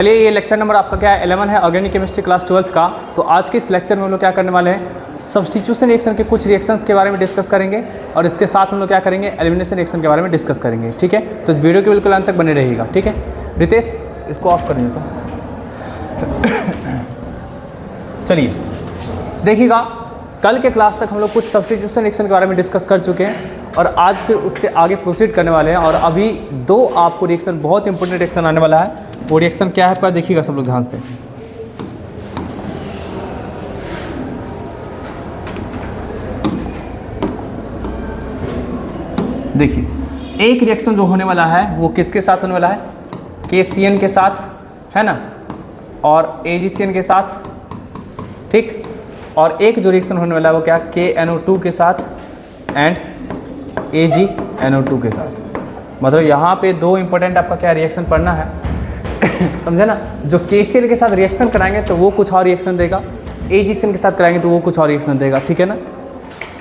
चलिए, ये lecture number आपका क्या है 11 है, ऑर्गेनिक केमिस्ट्री क्लास 12th का। तो आज के इस लेक्चर में हम लोग क्या करने वाले हैं, सब्स्टिट्यूशन रिएक्शन के कुछ रिएक्शंस के बारे में डिस्कस करेंगे और इसके साथ हम लोग क्या करेंगे, एलिमिनेशन रिएक्शन के बारे में डिस्कस करेंगे। ठीक है, तो वीडियो के बिल्कुल अंत तक बने रहेगा। ठीक है, रितेश इसको ऑफ कर देता हूँ। चलिए देखिएगा, कल के क्लास तक हम लोग कुछ सब्स्टिट्यूशन रिएक्शन के बारे में डिस्कस कर चुके हैं और आज फिर उससे आगे प्रोसीड करने वाले हैं। और अभी दो आपको रिएक्शन, बहुत इंपॉर्टेंट रिएक्शन आने वाला है। वो रिएक्शन क्या है आपका, देखिएगा सब लोग ध्यान से। देखिए, एक रिएक्शन जो होने वाला है वो किसके साथ होने वाला है, KCN के साथ, है ना, और AgCN के साथ। ठीक, और एक जो रिएक्शन होने वाला है वो क्या, KNO2 के साथ एंड AgNO2 के साथ। मतलब यहाँ पे दो इंपॉर्टेंट आपका क्या रिएक्शन पढ़ना है समझे ना। जो KCN के साथ रिएक्शन कराएंगे तो वो कुछ और रिएक्शन देगा, AgCN के साथ कराएंगे तो वो कुछ और रिएक्शन देगा। ठीक है ना।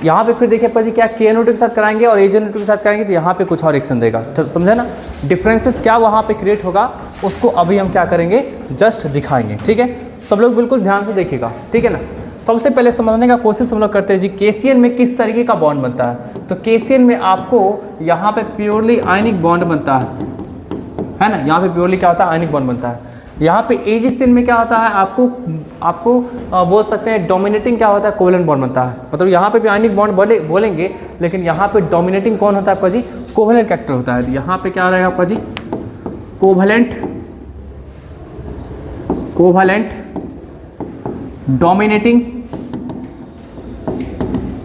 यहाँ पे फिर देखिए जी, क्या KNO2 के साथ कराएंगे और AgNO2 के साथ कराएंगे तो यहाँ पे कुछ और रिएक्शन देगा। तो समझे ना, डिफरेंसेस क्या वहाँ पे क्रिएट होगा उसको अभी हम क्या करेंगे, जस्ट दिखाएंगे। ठीक है, सब लोग बिल्कुल ध्यान से देखिएगा। ठीक है ना। सबसे पहले समझने का कोशिश हम लोग करते हैं जी, KCN में किस तरीके का बॉन्ड बनता है। तो KCN में आपको यहाँ पे प्योरली आयनिक बॉन्ड बनता है ना। यहाँ पे प्योरली क्या होता है, आयनिक बॉन्ड बनता है। यहाँ पे AgCN में क्या होता है, आपको बोल सकते हैं डोमिनेटिंग क्या होता है, कोवेलेंट बॉन्ड बनता है। मतलब यहाँ पे भी आयनिक बॉन्ड बोलेंगे, लेकिन यहाँ पे डोमिनेटिंग कौन होता है आपका जी, कोवेलेंट कैरेक्टर होता है। तो यहाँ पे क्या रहेगा आपका जी, कोवेलेंट डोमिनेटिंग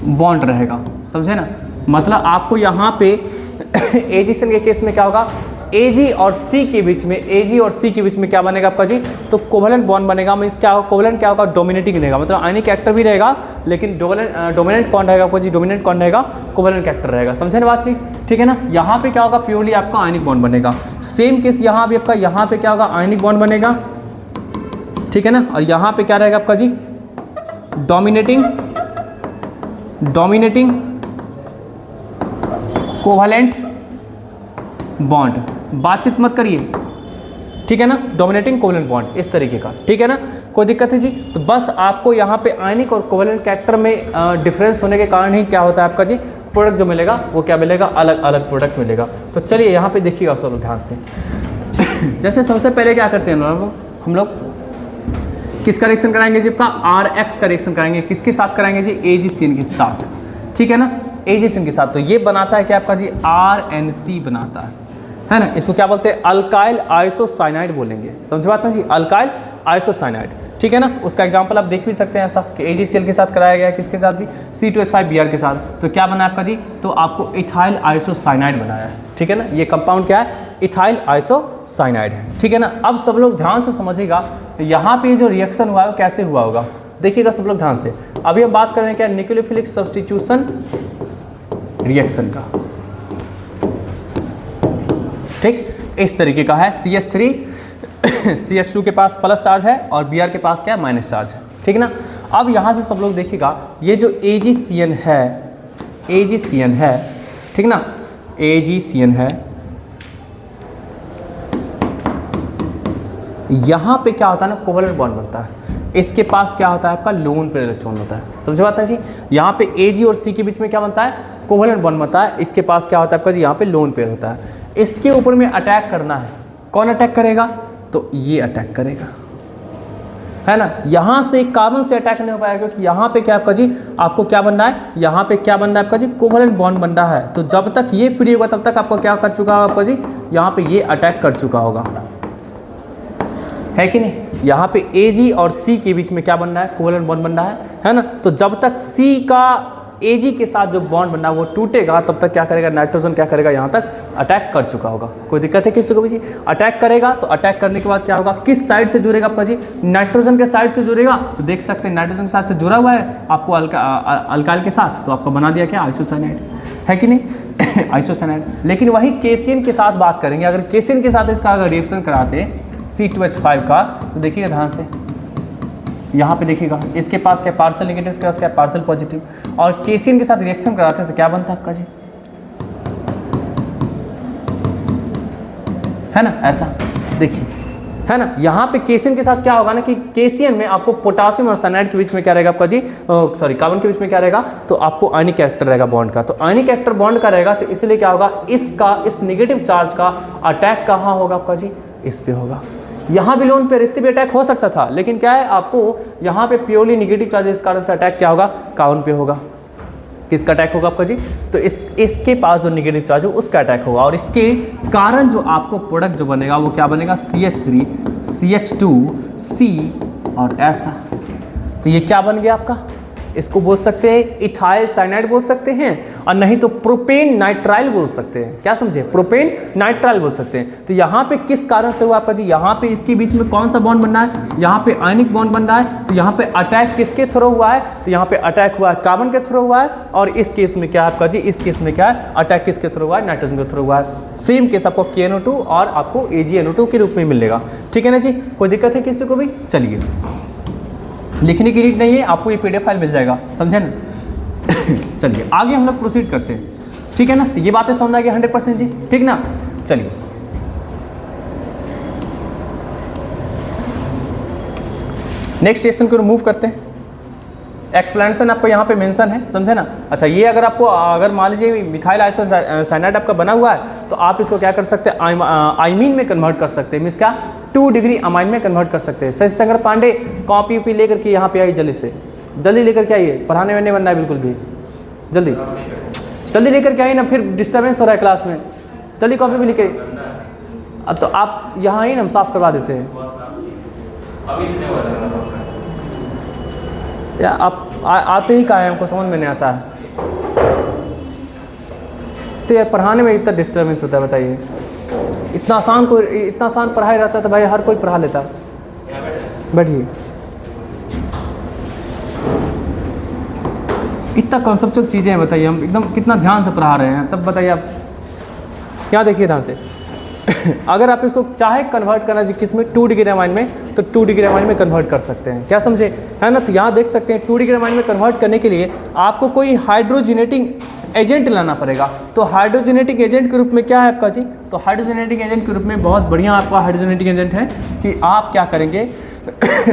बॉन्ड रहेगा। समझे ना। मतलब आपको यहाँ पे AgCN के केस में क्या होगा, AG और C के बीच में क्या बनेगा आपका जी, तो कोवेलेंट बॉन्ड बनेगा। मींस क्या होगा, कोवेलेंट क्या होगा, डोमिनेटिंग रहेगा। मतलब आयनिक कैरेक्टर भी रहेगा, लेकिन डोमिनेंट कौन रहेगा आपका जी, डोमिनेंट कौन रहेगा, कोवेलेंट कैरेक्टर रहेगा। समझे ना बात। ठीक है ना। यहाँ पे क्या होगा, प्योरली आपका आयनिक बॉन्ड बनेगा। सेम केस यहाँ भी आपका, यहाँ पे क्या होगा, आयनिक बॉन्ड बनेगा। ठीक है ना। और यहाँ पे क्या रहेगा आपका जी, डोमिनेटिंग कोवेलेंट बॉन्ड। बातचीत मत करिए, ठीक है ना। डोमिनेटिंग कोवेलेंट बॉन्ड इस तरीके का। ठीक है ना, कोई दिक्कत है जी। तो बस आपको यहाँ पे आयनिक और कोवेलेंट कैरेक्टर में डिफरेंस होने के कारण ही क्या होता है आपका जी, प्रोडक्ट जो मिलेगा वो क्या मिलेगा, अलग अलग प्रोडक्ट मिलेगा। तो चलिए यहाँ पे देखिएगा सब लोग ध्यान से। जैसे सबसे पहले क्या करते हैं हम लोग किसका रिएक्शन कराएंगे जी, आपका RX का रिएक्शन कराएंगे। किसके साथ कराएंगे जी, AgCN के साथ। ठीक है ना, AgCN के साथ। तो ये बनाता है क्या आपका जी, RNC बनाता है ना। इसको क्या बोलते हैं, अल्काइल आइसोसाइनाइड बोलेंगे। समझ बात ना जी, अल्काइल आइसोसाइनाइड। ठीक है ना। उसका एग्जांपल आप देख भी सकते हैं ऐसा कि AgCl के साथ कराया गया है, किसके साथ जी, C2H5Br के साथ। तो क्या बना आपका जी, तो आपको इथाइल आइसोसाइनाइड बनाया है। ठीक है ना। ये कंपाउंड क्या है, इथाइल आइसोसाइनाइड है। ठीक है ना। अब सब लोग ध्यान से समझिएगा, यहाँ पे जो रिएक्शन हुआ है वो कैसे हुआ होगा, देखिएगा सब लोग ध्यान से। अभी हम बात कर रहे हैं क्या, न्यूक्लियोफिलिक सब्स्टिट्यूशन रिएक्शन का। ठीक, इस तरीके का है। CH3 CH2 के पास प्लस चार्ज है और Br के पास क्या है, माइनस चार्ज है। ठीक है ना। अब यहाँ से सब लोग देखिएगा, ये जो AgCN है, ठीक ना, AgCN है, यहाँ पे क्या होता है ना, कोवेलेंट बॉन्ड बनता है। इसके पास क्या होता है आपका, लोन पेयर इलेक्ट्रॉन होता है। समझ बात है जी। यहाँ पे Ag और C के बीच में क्या बनता है, कोवेलेंट बॉन्ड बनता है। इसके पास क्या होता है आपका जी, यहाँ पे लोन पेयर होता है। इसके ऊपर में अटैक करना है, कौन अटैक करेगा, तो ये अटैक करेगा, है ना। यहाँ से कार्बन से अटैक नहीं हो पाएगा, क्योंकि यहाँ पे क्या आपका जी, आपको क्या बनना है, यहाँ पे क्या बनना है आपका जी, कोवेलेंट बॉन्ड बनना है। तो जब तक ये फ्री होगा तब तक आपको क्या कर चुका होगा आपका जी, यहाँ पे ये अटैक कर चुका होगा, है कि नहीं। यहाँ पे Ag और C के बीच में क्या बनना है, कोवेलेंट बॉन्ड बनना है ना। तो जब तक C का Ag के साथ जो बॉन्ड बनना है वो टूटेगा, तब तक क्या करेगा, नाइट्रोजन क्या करेगा, यहाँ तक अटैक कर चुका होगा। कोई दिक्कत है किसी को भी जी, अटैक करेगा। तो अटैक करने के बाद क्या होगा, किस साइड से जुड़ेगा आपका जी, नाइट्रोजन के साइड से जुड़ेगा। तो देख सकते हैं नाइट्रोजन के साथ से जुड़ा हुआ है आपको अल्काइल के साथ, तो आपको बना दिया क्या, आइसोसाइनाइड, है कि नहीं आइसोसाइनाइड। लेकिन वही KCN के साथ बात करेंगे। अगर KCN के साथ इसका अगर रिएक्शन कराते C2H5 का, तो देखिएगा ध्यान से, यहाँ पे देखिएगा, इसके पास क्या पार्सल नेगेटिव, इसके पास क्या पार्सल पॉजिटिव, और KCN के साथ रिएक्शन कराते हैं तो क्या बनता है आपका जी, है ना, ऐसा। देखिए है ना। यहाँ पे केसियन के साथ क्या होगा ना कि केसियन में आपको पोटासियम और साइनाइड के बीच में क्या रहेगा आपका जी, सॉरी कार्बन के बीच में क्या रहेगा, तो आपको आयनिक कैरेक्टर रहेगा बॉन्ड का। तो आयनिक कैरेक्टर बॉन्ड का रहेगा, तो इसलिए क्या होगा, इसका इस नेगेटिव चार्ज का अटैक कहाँ होगा आपका जी, इस पे होगा। यहाँ भी लोन पे इस पे भी अटैक हो सकता था, लेकिन क्या है आपको यहाँ पे प्योरली नेगेटिव चार्ज इस कारण से अटैक क्या होगा, कार्बन पे होगा। किसका अटैक होगा आपका जी, तो इसके पास जो नेगेटिव चार्ज हो उसका अटैक होगा, और इसके कारण जो आपको प्रोडक्ट जो बनेगा वो क्या बनेगा, CH3 CH2 C और ऐसा। तो ये क्या बन गया आपका, इसको बोल सकते हैं इथाइल साइनाइड बोल सकते हैं, और नहीं तो प्रोपेन नाइट्राइल बोल सकते हैं। क्या समझे, प्रोपेन नाइट्राइल बोल सकते हैं। तो यहाँ पे किस कारण से हुआ आपका जी, यहाँ पे इसके बीच में कौन सा बॉन्ड बन रहा है, यहाँ पे आयनिक बॉन्ड बन रहा है। तो यहाँ पे अटैक किसके थ्रू हुआ है, तो यहाँ पे अटैक हुआ है कार्बन के थ्रू हुआ है, और इस केस में क्या है आपका जी, इस केस में क्या है, अटैक किसके थ्रू हुआ है, नाइट्रोजन के थ्रू हुआ है। सेम केस आपको KNO2 और आपको AgNO2 के रूप में मिलेगा। ठीक है ना जी, कोई दिक्कत है किसी को भी, चलिए लिखने की नीड नहीं है, आपको ये PDF फाइल मिल जाएगा, समझे ना। चलिए आगे हम लोग प्रोसीड करते हैं, ठीक है ना। तो ये बातें समझ आ गई 100% जी, ठीक ना। चलिए नेक्स्ट सेक्शन को रिमूव करते हैं। एक्सप्लेनेशन आपको यहाँ पे मेंशन है, समझे ना। अच्छा, ये अगर आपको अगर मान लीजिए मिथाइल आइसोसाइनाइड आपका बना हुआ है, तो आप इसको क्या कर सकते हैं, आइमीन में कन्वर्ट कर सकते हैं, मीन्स क्या 2 डिग्री अमाइन में कन्वर्ट कर सकते हैं। शशि शंकर पांडे कॉपी वॉपी लेकर के यहाँ पे आइए, जल्दी से जल्दी लेकर के आइए, पढ़ाने में नहीं बनना है बिल्कुल भी, जल्दी जल्दी लेकर के आइए ना, फिर डिस्टर्बेंस हो रहा है क्लास में। जल्दी कॉपी भी लिखे, तो आप यहाँ ही ना हम साफ करवा देते हैं। या आप आते ही कहा है, हमको समझ में नहीं आता है, तो यार पढ़ाने में इतना डिस्टर्बेंस होता है, बताइए। इतना आसान पढ़ाई रहता है तो भाई हर कोई पढ़ा लेता। बैठिए, इतना कॉन्सेप्चुअल चीज़ें हैं, बताइए हम एकदम कितना ध्यान से पढ़ा रहे हैं, तब बताइए आप। यहाँ देखिए ध्यान से। अगर आप इसको चाहे कन्वर्ट करना जी किस में, 2 डिग्री अमाइन में, तो 2 डिग्री अमाइन में कन्वर्ट कर सकते हैं। क्या समझे, है ना। तो यहाँ देख सकते हैं 2 डिग्री अमाइन में कन्वर्ट करने के लिए आपको कोई हाइड्रोजिनेटिंग एजेंट लाना पड़ेगा। तो हाइड्रोजेनेटिक एजेंट के रूप में क्या है आपका जी, तो हाइड्रोजेनेटिक एजेंट के रूप में बहुत बढ़िया आपका हाइड्रोजेनेटिक एजेंट है कि आप क्या करेंगे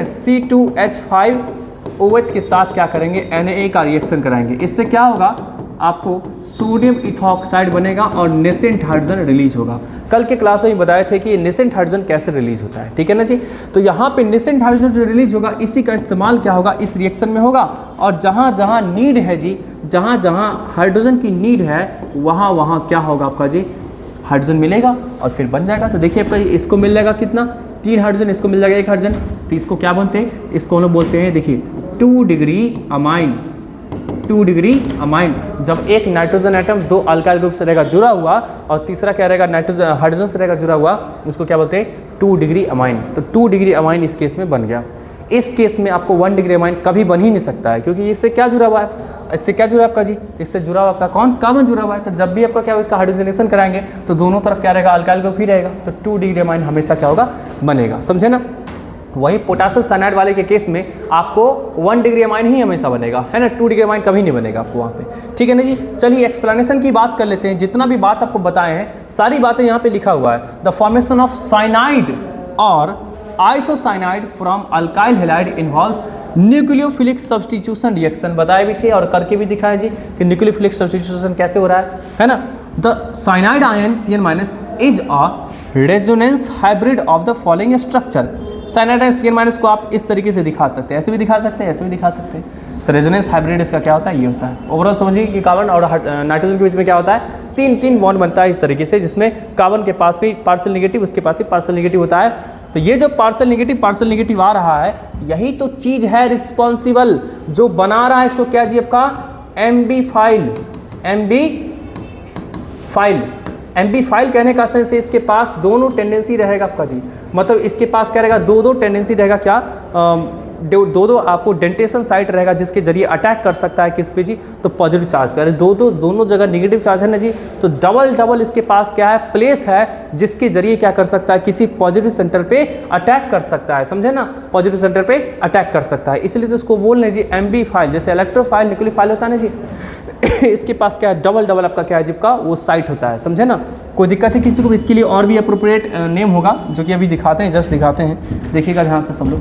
C2H5OH के साथ क्या करेंगे, Na का रिएक्शन कराएंगे। इससे क्या होगा, आपको सोडियम इथॉक्साइड बनेगा और नेसेंट हाइड्रोजन रिलीज होगा। कल के क्लास में बताए थे कि नेसेंट हाइड्रोजन कैसे रिलीज होता है, ठीक है ना जी। तो यहाँ पे नेसेंट हाइड्रोजन जो रिलीज होगा, इसी का इस्तेमाल क्या होगा, इस रिएक्शन में होगा। और जहाँ जहाँ नीड है जी, जहाँ जहाँ हाइड्रोजन की नीड है, वहाँ वहाँ क्या होगा आपका जी, हाइड्रोजन मिलेगा और फिर बन जाएगा। तो देखिए आपका इसको मिल जाएगा कितना, 3 हाइड्रोजन, इसको मिल जाएगा 1 हाइड्रोजन। तो इसको क्या बोलते हैं, इसको हम लोग बोलते हैं, देखिए 2 डिग्री अमाइन। 2 डिग्री अमाइन, जब एक नाइट्रोजन एटम 2 अल्काइल ग्रुप से रहेगा जुड़ा हुआ और तीसरा क्या रहेगा, नाइट्रोजन हाइड्रोजन से रहेगा जुड़ा हुआ, उसको क्या बोलते हैं, 2 डिग्री अमाइन। तो 2 डिग्री अमाइन इस केस में बन गया। इस केस में आपको 1 डिग्री अमाइन कभी बन ही नहीं सकता है, क्योंकि इससे क्या जुड़ा हुआ है, इससे क्या जुड़ा है आपका जी, इससे जुड़ा हुआ आपका कौन, कार्बन जुड़ा हुआ है। तो जब भी आपका क्या होगा, इसका हाइड्रोजनेशन कराएंगे तो दोनों तरफ क्या रहेगा, अल्काइल ग्रुप ही रहेगा। तो 2 डिग्री अमाइन हमेशा क्या होगा, बनेगा, समझे ना। वही पोटासियम साइनाइड वाले के केस में आपको 1 डिग्री अमाइन ही हमेशा बनेगा, है ना, 2 डिग्री अमाइन कभी नहीं बनेगा आपको वहाँ पे, ठीक है ना जी। चलिए एक्सप्लेनेशन की बात कर लेते हैं। जितना भी बात आपको बताए हैं सारी बातें यहाँ पे लिखा हुआ है। द फॉर्मेशन ऑफ साइनाइड और isocyanide from alkyl halide involves nucleophilic substitution reaction, बताए भी थे और करके भी दिखाए जी कि न्यूक्लियोफिलिक सब्स्टिट्यूशन कैसे हो रहा है ना। The cyanide ion Cn- is a resonance hybrid of the following structure. Cyanide ion Cn- को आप इस तरीके से दिखा सकते हैं, ऐसे भी दिखा सकते हैं, ऐसे भी दिखा सकते हैं। तो रेजोनेंस हाइब्रिड इसका क्या होता है, ये होता है। ओवरऑल समझिए कि कार्बन और नाइट्रोजन के बीच में क्या होता है, 3 बॉन्ड बनता है इस तरीके से, जिसमें कार्बन के पास भी पार्शियल नेगेटिव, उसके पास भी पार्शियल नेगेटिव होता है। तो ये जो पार्शियल नेगेटिव आ रहा है, यही तो चीज़ है रिस्पॉन्सिबल, जो बना रहा है इसको क्या जी आपका, एमबी फाइल कहने का सेंस है इसके पास दोनों टेंडेंसी रहेगा आपका जी, मतलब इसके पास क्या रहेगा, दो टेंडेंसी रहेगा, क्या दो आपको डेंटेशन साइट रहेगा, जिसके जरिए अटैक कर सकता है किस पे जी, तो पॉजिटिव चार्ज पे। अरे दोनों जगह नेगेटिव चार्ज है ना जी, तो डबल इसके पास क्या है, प्लेस है, जिसके जरिए क्या कर सकता है, किसी पॉजिटिव सेंटर पे अटैक कर सकता है, समझे ना, पॉजिटिव सेंटर पे अटैक कर सकता है। इसलिए तो इसको बोल रहे जी एमबी फाइल, जैसे इलेक्ट्रोफाइल न्यूक्लियोफाइल होता है ना जी, इसके पास क्या है, डबल आपका क्या है जिसका वो साइट होता है, समझे ना। कोई दिक्कत है किसी को? इसके लिए और भी अप्रोप्रिएट नेम होगा जो कि अभी दिखाते हैं, जस्ट दिखाते हैं, देखिएगा ध्यान से सब लोग।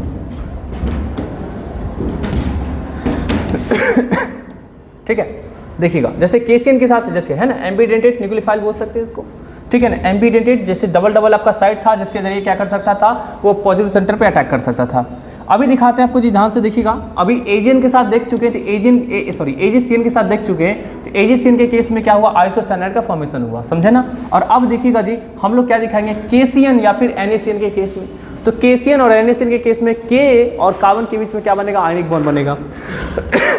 ठीक है, देखिएगा जैसे केसियन के साथ जैसे है ना एम्बीडेंटेड न्यूक्लियोफाइल बोल सकते हैं इसको, ठीक है ना। एम्बीडेंटेड जैसे डबल डबल आपका साइड था जिसके जरिए क्या कर सकता था, वो पॉजिटिव सेंटर पे अटैक कर सकता था। अभी दिखाते हैं आपको जी, ध्यान से देखिएगा। अभी एजियन के साथ देख चुके हैं तो एजिसियन के साथ देख चुके हैं, तो एजिसियन के केस में क्या हुआ, आइसोसाइनाइड का फॉर्मेशन हुआ, समझे ना। और अब देखिएगा जी हम लोग क्या दिखाएंगे केसियन या फिर एनएसियन के केस में। तो केसियन और एनएसियन के केस में के और कार्बन के बीच में क्या बनेगा, आयनिक बॉन्ड बनेगा।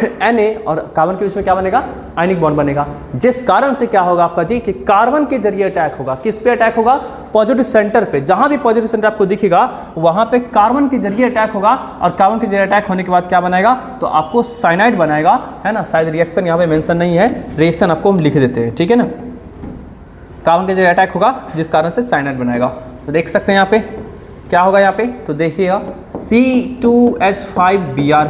Na और कार्बन के बीच में क्या बनेगा, आयनिक बॉन्ड बनेगा, जिस कारण से क्या होगा आपका जी कि कार्बन के जरिए अटैक होगा। किस पे अटैक होगा, पॉजिटिव सेंटर पे। जहां भी पॉजिटिव सेंटर आपको दिखेगा वहां पे कार्बन के जरिए अटैक होगा, और कार्बन के जरिए अटैक होने के बाद क्या बनाएगा, तो आपको साइनाइड बनाएगा, है ना। शायद रिएक्शन यहाँ पे मेंशन नहीं है, रिएक्शन आपको हम लिख देते हैं, ठीक है ना। कार्बन के जरिए अटैक होगा जिस कारण से साइनाइड बनाएगा। तो देख सकते हैं यहाँ पे क्या होगा, यहाँ पे तो देखिएगा C2H5Br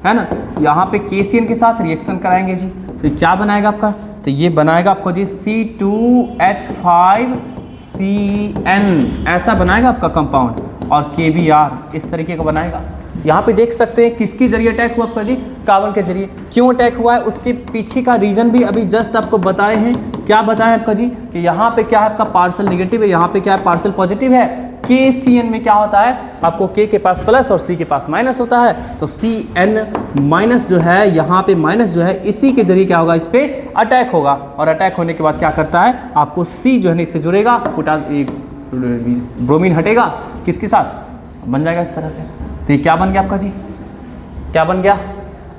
है ना। यहाँ पे केसियन के साथ रिएक्शन कराएंगे जी, तो क्या बनाएगा आपका, तो ये बनाएगा आपको जी C2H5Cn, ऐसा बनाएगा आपका कंपाउंड, और KBr इस तरीके का बनाएगा। यहाँ पे देख सकते हैं किसके जरिए अटैक हुआ आपका जी, कार्बन के जरिए। क्यों अटैक हुआ है उसके पीछे का रीजन भी अभी जस्ट आपको बताए हैं। क्या बताया आपका जी कि यहाँ पे क्या है आपका पार्सल निगेटिव है, यहाँ पे क्या है पार्सल पॉजिटिव है। KCN में क्या होता है, आपको K के पास प्लस और C के पास माइनस होता है, तो Cn माइनस जो है यहाँ पे माइनस जो है इसी के जरिए क्या होगा, इस पे अटैक होगा, और अटैक होने के बाद क्या करता है, आपको C जो है ना इससे जुड़ेगा, ब्रोमीन हटेगा, किसके साथ बन जाएगा इस तरह से। तो ये क्या बन गया आपका जी, क्या बन गया,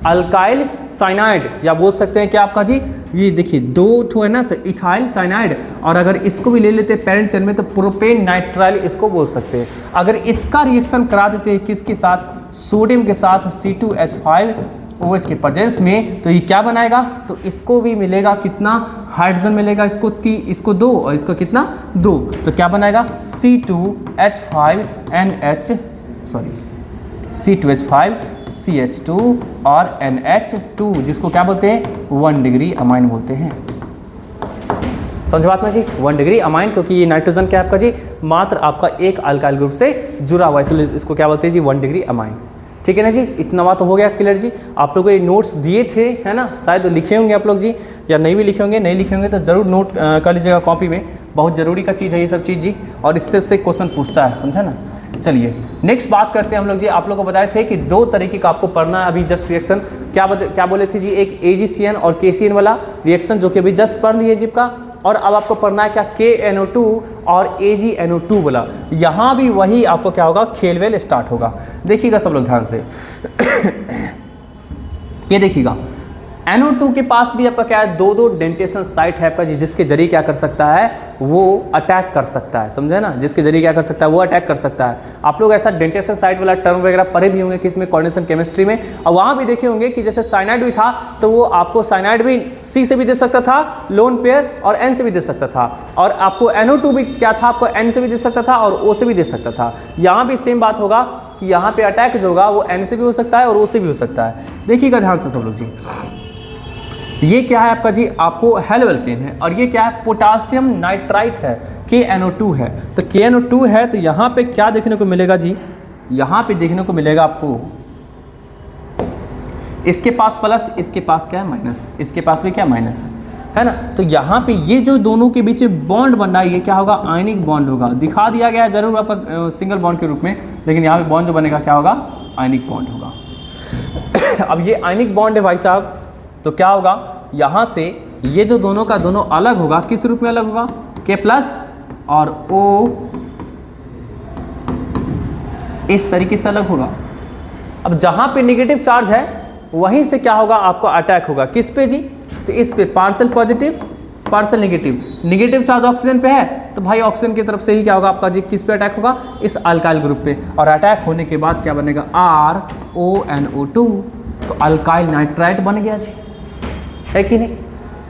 अल्काइल साइनाइड, या बोल सकते हैं क्या आपका जी, ये देखिए दो ठो है ना, तो इथाइल साइनाइड, और अगर इसको भी ले लेते हैं पेरेंट चेन में तो प्रोपेन नाइट्राइल इसको बोल सकते हैं। अगर इसका रिएक्शन करा देते हैं किसके साथ, सोडियम के साथ C2H5OH के प्रेजेंस में, तो ये क्या बनाएगा, तो इसको भी मिलेगा कितना हाइड्रोजन मिलेगा, इसको 2 और इसको कितना 2, तो क्या बनाएगा C2H5 और NH2, जिसको क्या बोलते हैं 1 डिग्री अमाइन बोलते हैं। समझ बात में जी, 1 डिग्री अमाइन, क्योंकि ये नाइट्रोजन क्या आपका जी मात्र आपका एक अल्काइल ग्रुप से जुड़ा हुआ है, इसलिए इसको क्या बोलते हैं जी 1 डिग्री अमाइन। ठीक है ना जी, इतना बात तो हो गया क्लियर जी। आप लोगों को ये नोट्स दिए थे है ना, शायद लिखे होंगे आप लोग जी, या नहीं भी लिखे होंगे, नहीं लिखे होंगे तो जरूर नोट कर लीजिएगा कॉपी में, बहुत ज़रूरी का चीज़ है ये सब चीज़ जी, और इससे क्वेश्चन पूछता है, समझा ना। चलिए नेक्स्ट बात करते हैं हम लोग जी। आप लोग को बताए थे कि 2 तरीके का आपको पढ़ना है अभी जस्ट रिएक्शन, क्या बोले थे जी, एक AgCN और KCN वाला रिएक्शन जो कि अभी जस्ट पढ़ लिए जी का, और अब आपको पढ़ना है क्या KNO2 और AgNO2 वाला। यहाँ भी वही आपको क्या होगा, खेलवेल स्टार्ट होगा। देखिएगा सब लोग ध्यान से ये देखिएगा NO2 के पास भी आपका क्या है, 2 डेंटेशन साइट है आपका जी, जिसके जरिए क्या कर सकता है, वो अटैक कर सकता है, समझे ना, जिसके जरिए क्या कर सकता है, वो अटैक कर सकता है। आप लोग ऐसा डेंटेशन साइट वाला टर्म वगैरह पढ़े भी होंगे किसमें, कोऑर्डिनेशन केमिस्ट्री में, और वहाँ भी देखे होंगे कि जैसे साइनाइड भी था तो वो आपको साइनाइड भी C से भी दे सकता था लोन पेयर, और N से भी दे सकता था, और आपको NO2 भी क्या था, आपको N से भी दे सकता था और O से भी दे सकता था। यहाँ भी सेम बात होगा कि यहाँ पे अटैक जो होगा वो N से भी हो सकता है और O से भी हो सकता है। देखिएगा ध्यान से सब लोग जी, ये क्या है आपका जी, आपको हेलोएल्केन है, और ये क्या है, पोटासियम नाइट्राइट है, KNO2 है। तो KNO2 है तो यहाँ पे क्या देखने को मिलेगा जी, यहाँ पे देखने को मिलेगा आपको इसके पास प्लस, इसके पास क्या है माइनस, इसके पास भी क्या माइनस है ना। तो यहाँ पे ये जो दोनों के बीच में बॉन्ड बन रहा है, ये क्या होगा, आयनिक बॉन्ड होगा। दिखा दिया गया है जरूर आपका सिंगल बॉन्ड के रूप में, लेकिन यहाँ पे बॉन्ड जो बनेगा क्या होगा, आयनिक बॉन्ड होगा। अब ये आयनिक बॉन्ड है भाई साहब, तो क्या होगा, यहाँ से ये जो दोनों का दोनों अलग होगा, किस रूप में अलग होगा, K+ और O इस तरीके से अलग होगा। अब जहाँ पे नेगेटिव चार्ज है वहीं से क्या होगा, आपको अटैक होगा, किस पे जी, तो इस पे parcel positive parcel negative, negative charge oxygen पे है तो भाई ऑक्सीजन की तरफ से ही क्या होगा आपका जी, किस पे अटैक होगा, इस अल्काइल ग्रुप पे, और अटैक होने के बाद क्या बनेगा, RONO2, तो अल्काइल नाइट्राइट बन गया जी, है कि नहीं।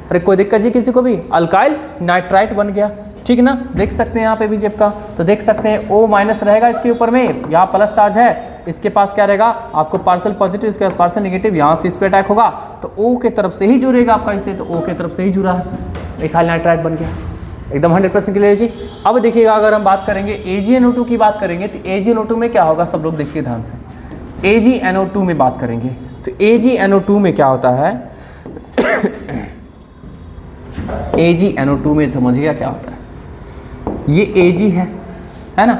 अरे कोई दिक्कत जी किसी को भी, अल्काइल नाइट्राइट बन गया, ठीक ना। देख सकते हैं यहाँ पे भी जेब का, तो देख सकते हैं O- रहेगा इसके ऊपर में, यहाँ प्लस चार्ज है, इसके पास क्या रहेगा आपको पार्सल पॉजिटिव, इसके पास पार्सल नेगेटिव, यहाँ से इस पे अटैक होगा तो O के तरफ से ही जुड़ेगा आपका, इसे तो O के तरफ से ही जुड़ा है, इथाइल नाइट्राइट बन गया। एकदम 100% क्लियर जी। अब देखिएगा अगर हम बात करेंगे AgNO2 की बात करेंगे तो AgNO2 में क्या होगा, सब लोग देखिए ध्यान से। AgNO2 में बात करेंगे तो AgNO2 में क्या होता है AgNO2 में समझिएगा क्या होता है, ये Ag है ना,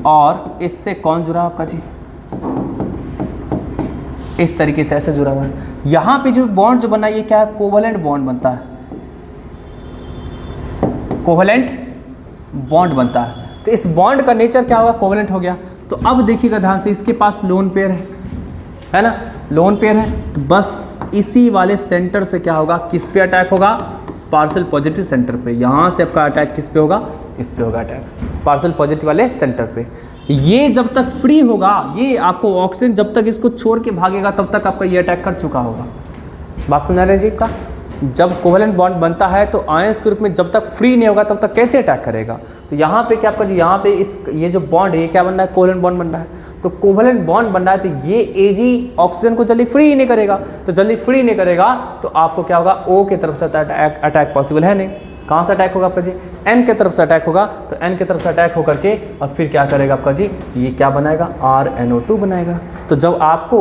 और इससे कौन जुड़ा आपका जी, इस तरीके से ऐसे जुड़ा हुआ है। यहाँ पे जो बॉन्ड जो बना है ये क्या है, कोवलेंट बॉन्ड बनता है, कोवलेंट बॉन्ड बनता है। तो इस बॉन्ड का नेचर क्या होगा, कोवलेंट हो गया। तो अब देखिएगा ध्यान से, इसके पास लोन पेयर है ना, लोन पेयर है, तो बस इसी वाले सेंटर से क्या होगा, किस पे अटैक होगा, पार्शियल पॉजिटिव सेंटर पे। यहाँ से आपका अटैक किस पे होगा, इस पे होगा अटैक, पार्शियल पॉजिटिव वाले सेंटर पे। ये जब तक फ्री होगा, ये आपको ऑक्सीजन जब तक इसको छोड़ के भागेगा तब तक आपका ये अटैक कर चुका होगा। बात समझा रहे हैं जी का, जब कोवलेंट बॉन्ड बनता है तो आयंस के रूप में जब तक फ्री नहीं होगा तब तक कैसे अटैक करेगा। तो यहाँ पे क्या आपका जी, यहाँ पे ये जो बॉन्ड है ये क्या बन रहा है, कोवलेंट बॉन्ड बन रहा है। तो कोवलेंट बॉन्ड बन रहा है तो ये Ag ऑक्सीजन को जल्दी फ्री नहीं करेगा, तो जल्दी फ्री नहीं करेगा तो आपको क्या होगा, O की तरफ से अटैक पॉसिबल है नहीं। कहाँ से अटैक होगा आपका जी, N की तरफ से अटैक होगा। तो N की तरफ से अटैक होकर के और फिर क्या करेगा आपका जी, ये क्या बनाएगा, RnO2 बनाएगा। तो जब आपको